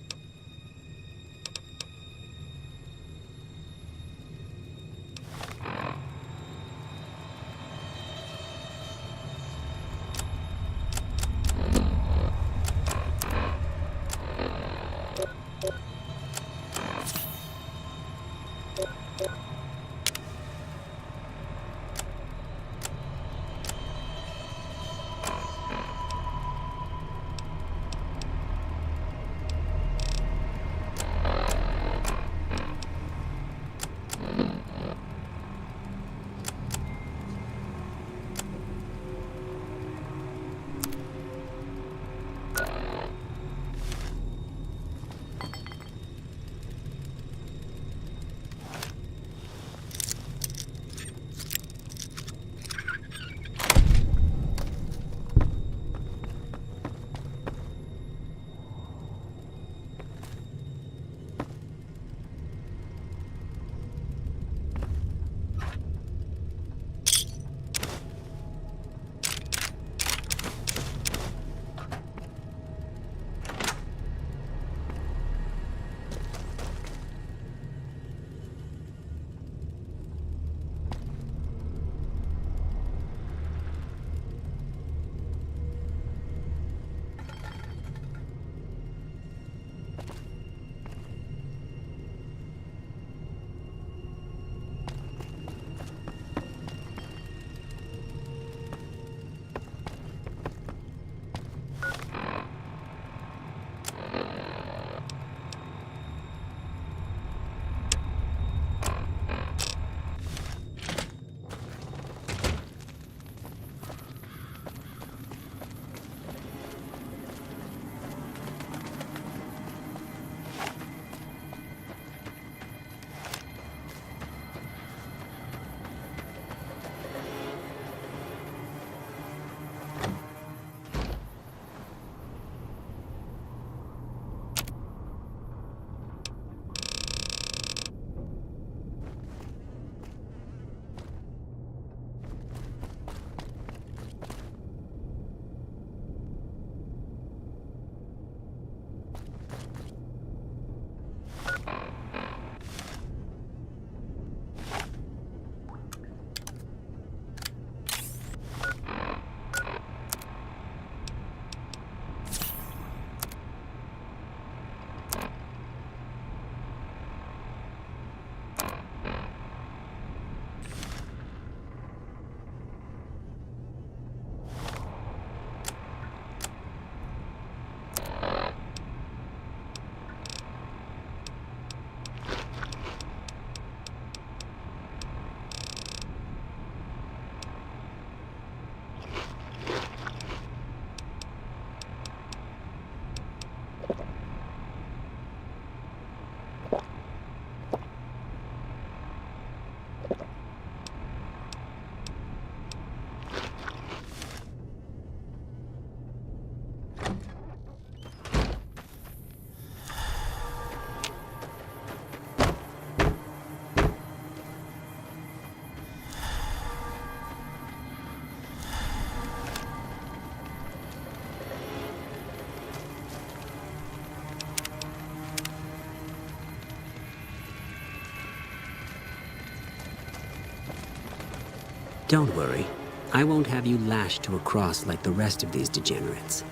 S3: Don't worry. I won't have you lashed to a cross like the rest of these degenerates.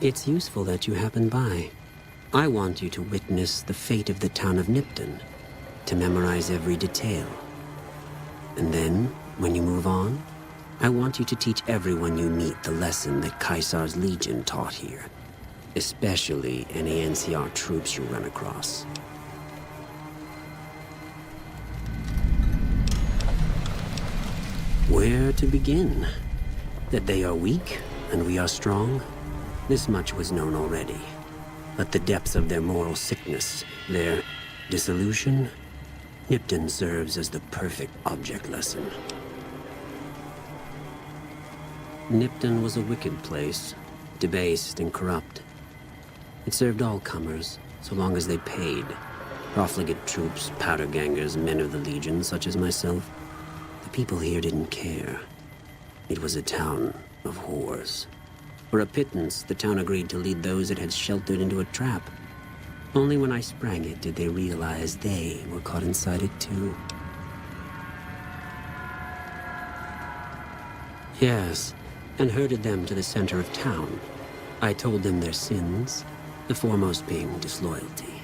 S3: It's useful that you happen by. I want you to witness the fate of the town of Nipton, to memorize every detail. And then, when you move on, I want you to teach everyone you meet the lesson that Caesar's Legion taught here, especially any NCR troops you run across. Where to begin? That they are weak and we are strong? This much was known already. But the depth of their moral sickness, their dissolution, Nipton serves as the perfect object lesson. Nipton was a wicked place, debased and corrupt. It served all comers, so long as they paid. Profligate troops, powder gangers, men of the Legion, such as myself. The people here didn't care. It was a town of whores. For a pittance, the town agreed to lead those it had sheltered into a trap. Only when I sprang it did they realize they were caught inside it too. Yes, and herded them to the center of town. I told them their sins, the foremost being disloyalty.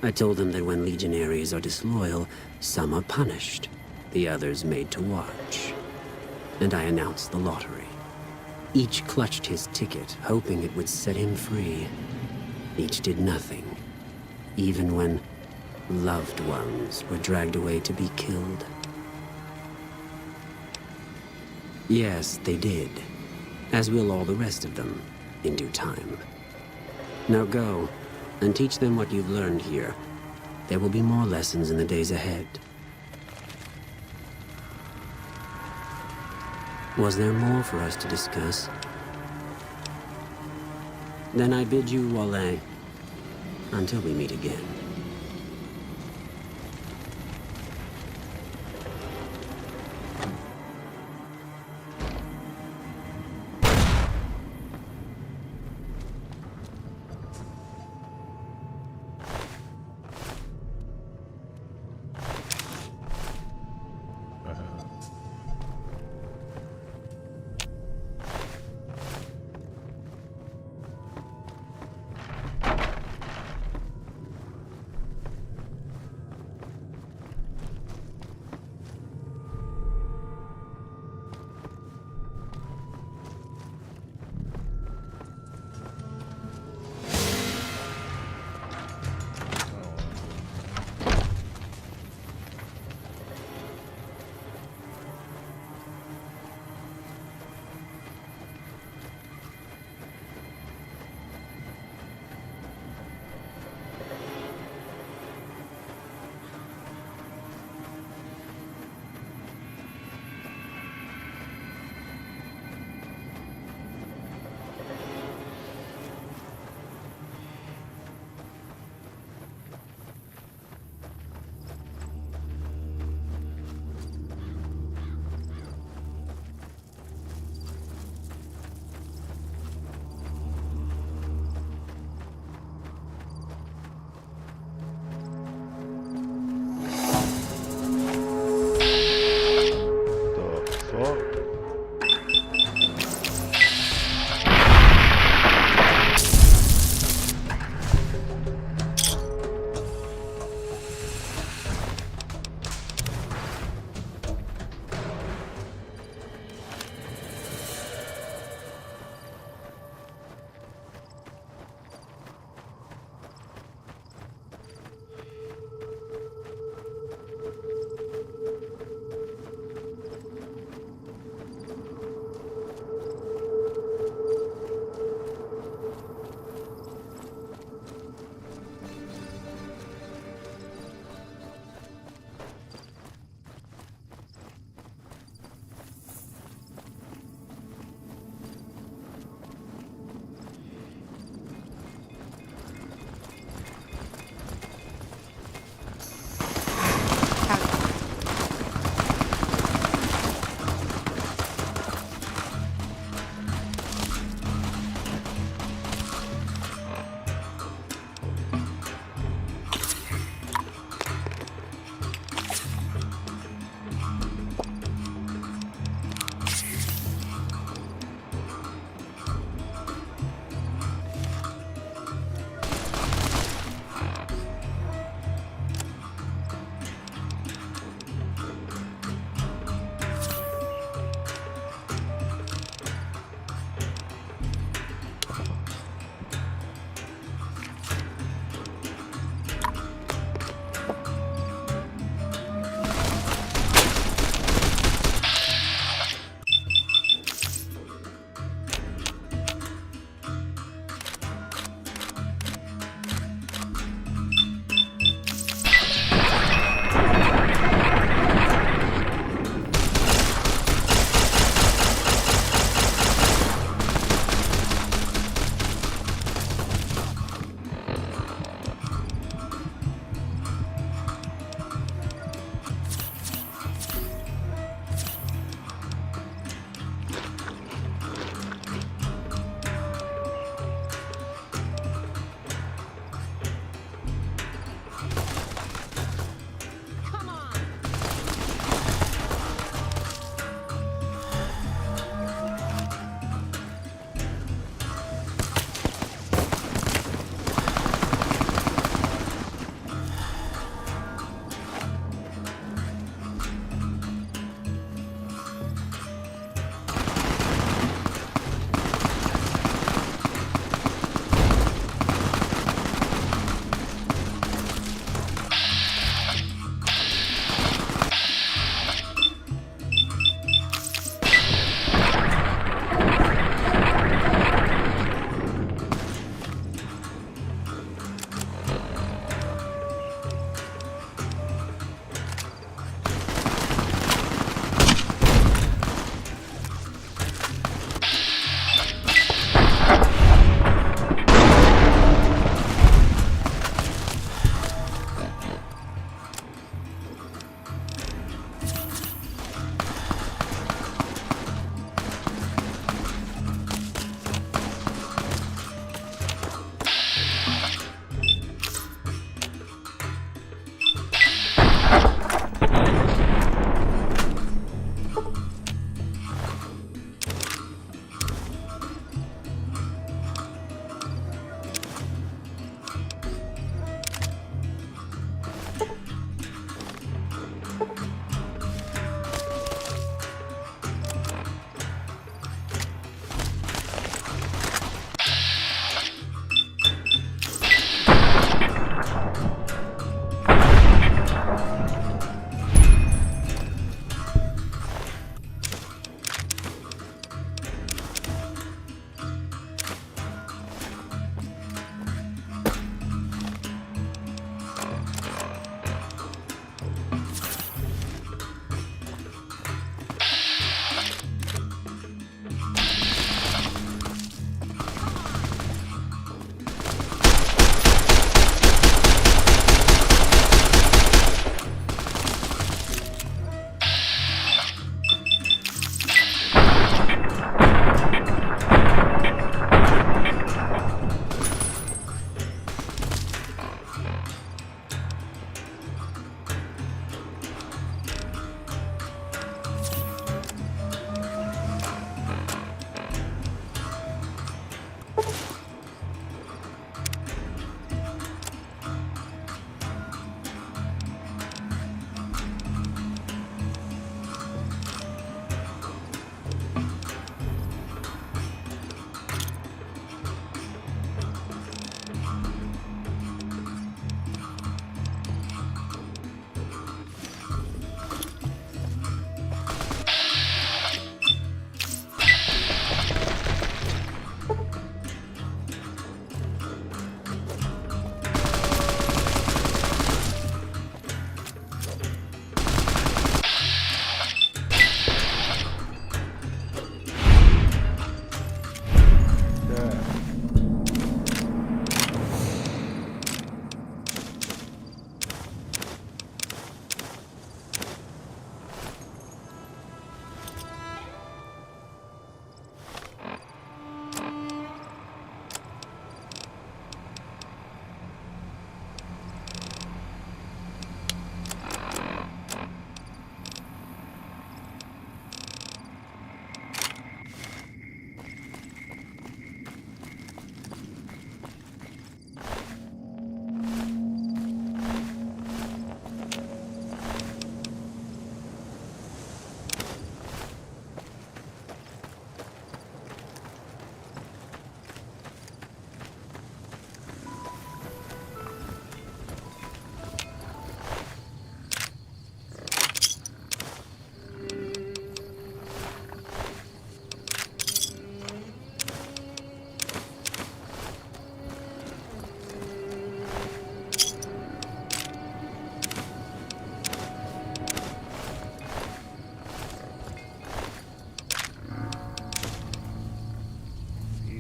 S3: I told them that when legionaries are disloyal, some are punished, the others made to watch. And I announced the lottery. Each clutched his ticket, hoping it would set him free. Each did nothing, even when loved ones were dragged away to be killed. Yes, they did, as will all the rest of them, in due time. Now go, and teach them what you've learned here. There will be more lessons in the days ahead. Was there more for us to discuss? Then I bid you Wale, until we meet again.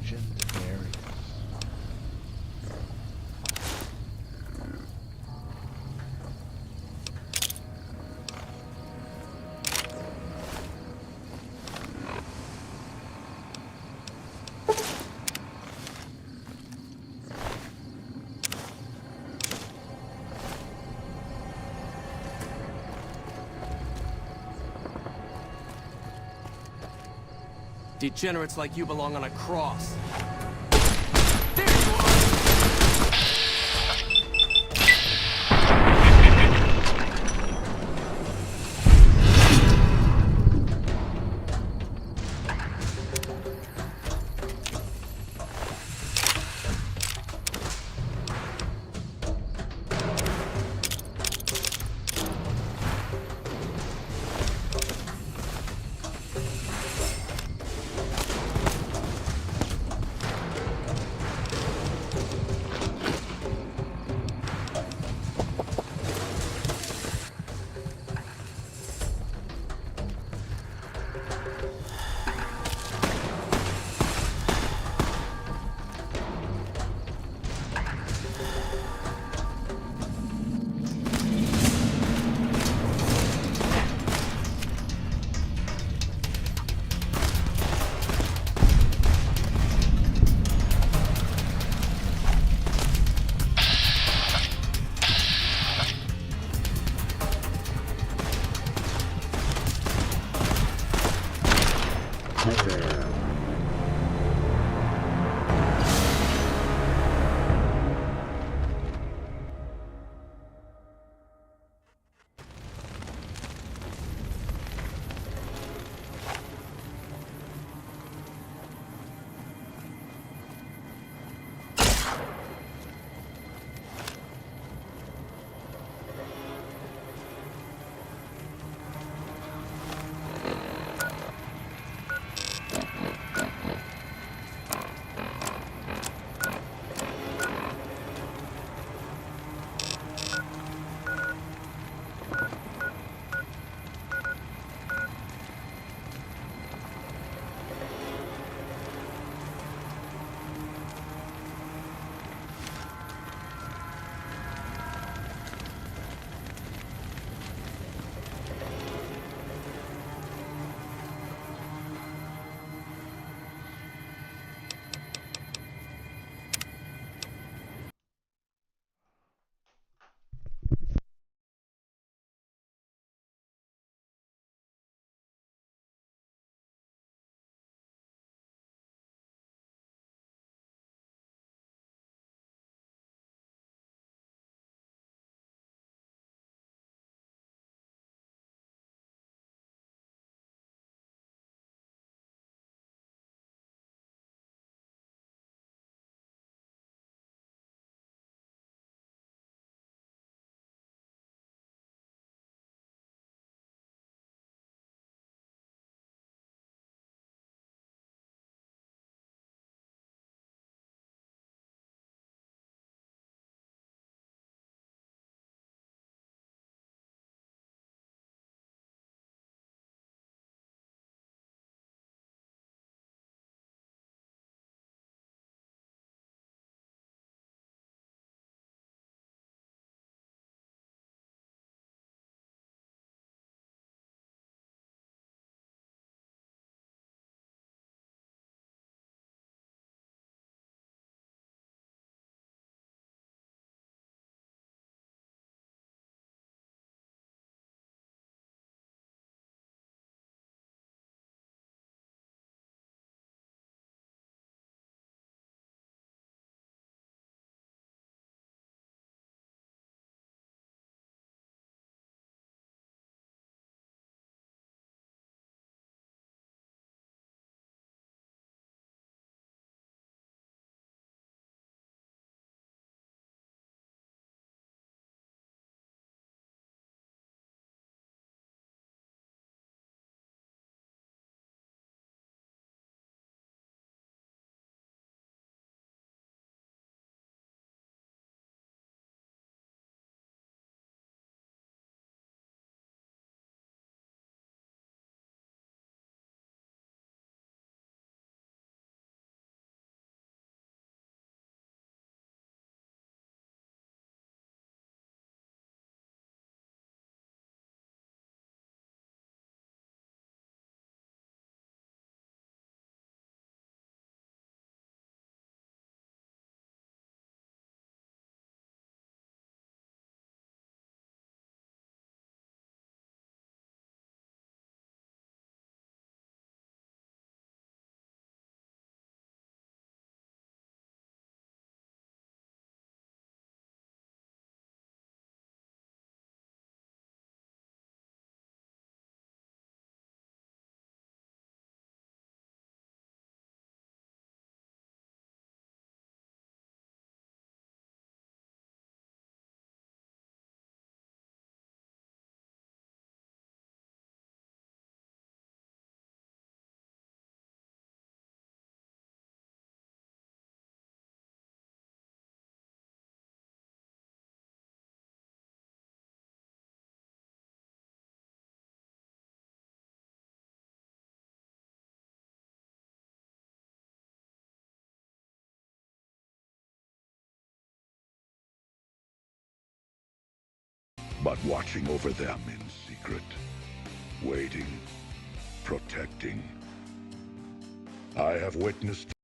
S8: Legendaries.
S14: Degenerates like you belong on a cross.
S6: but watching over them in secret. Waiting, protecting. I have witnessed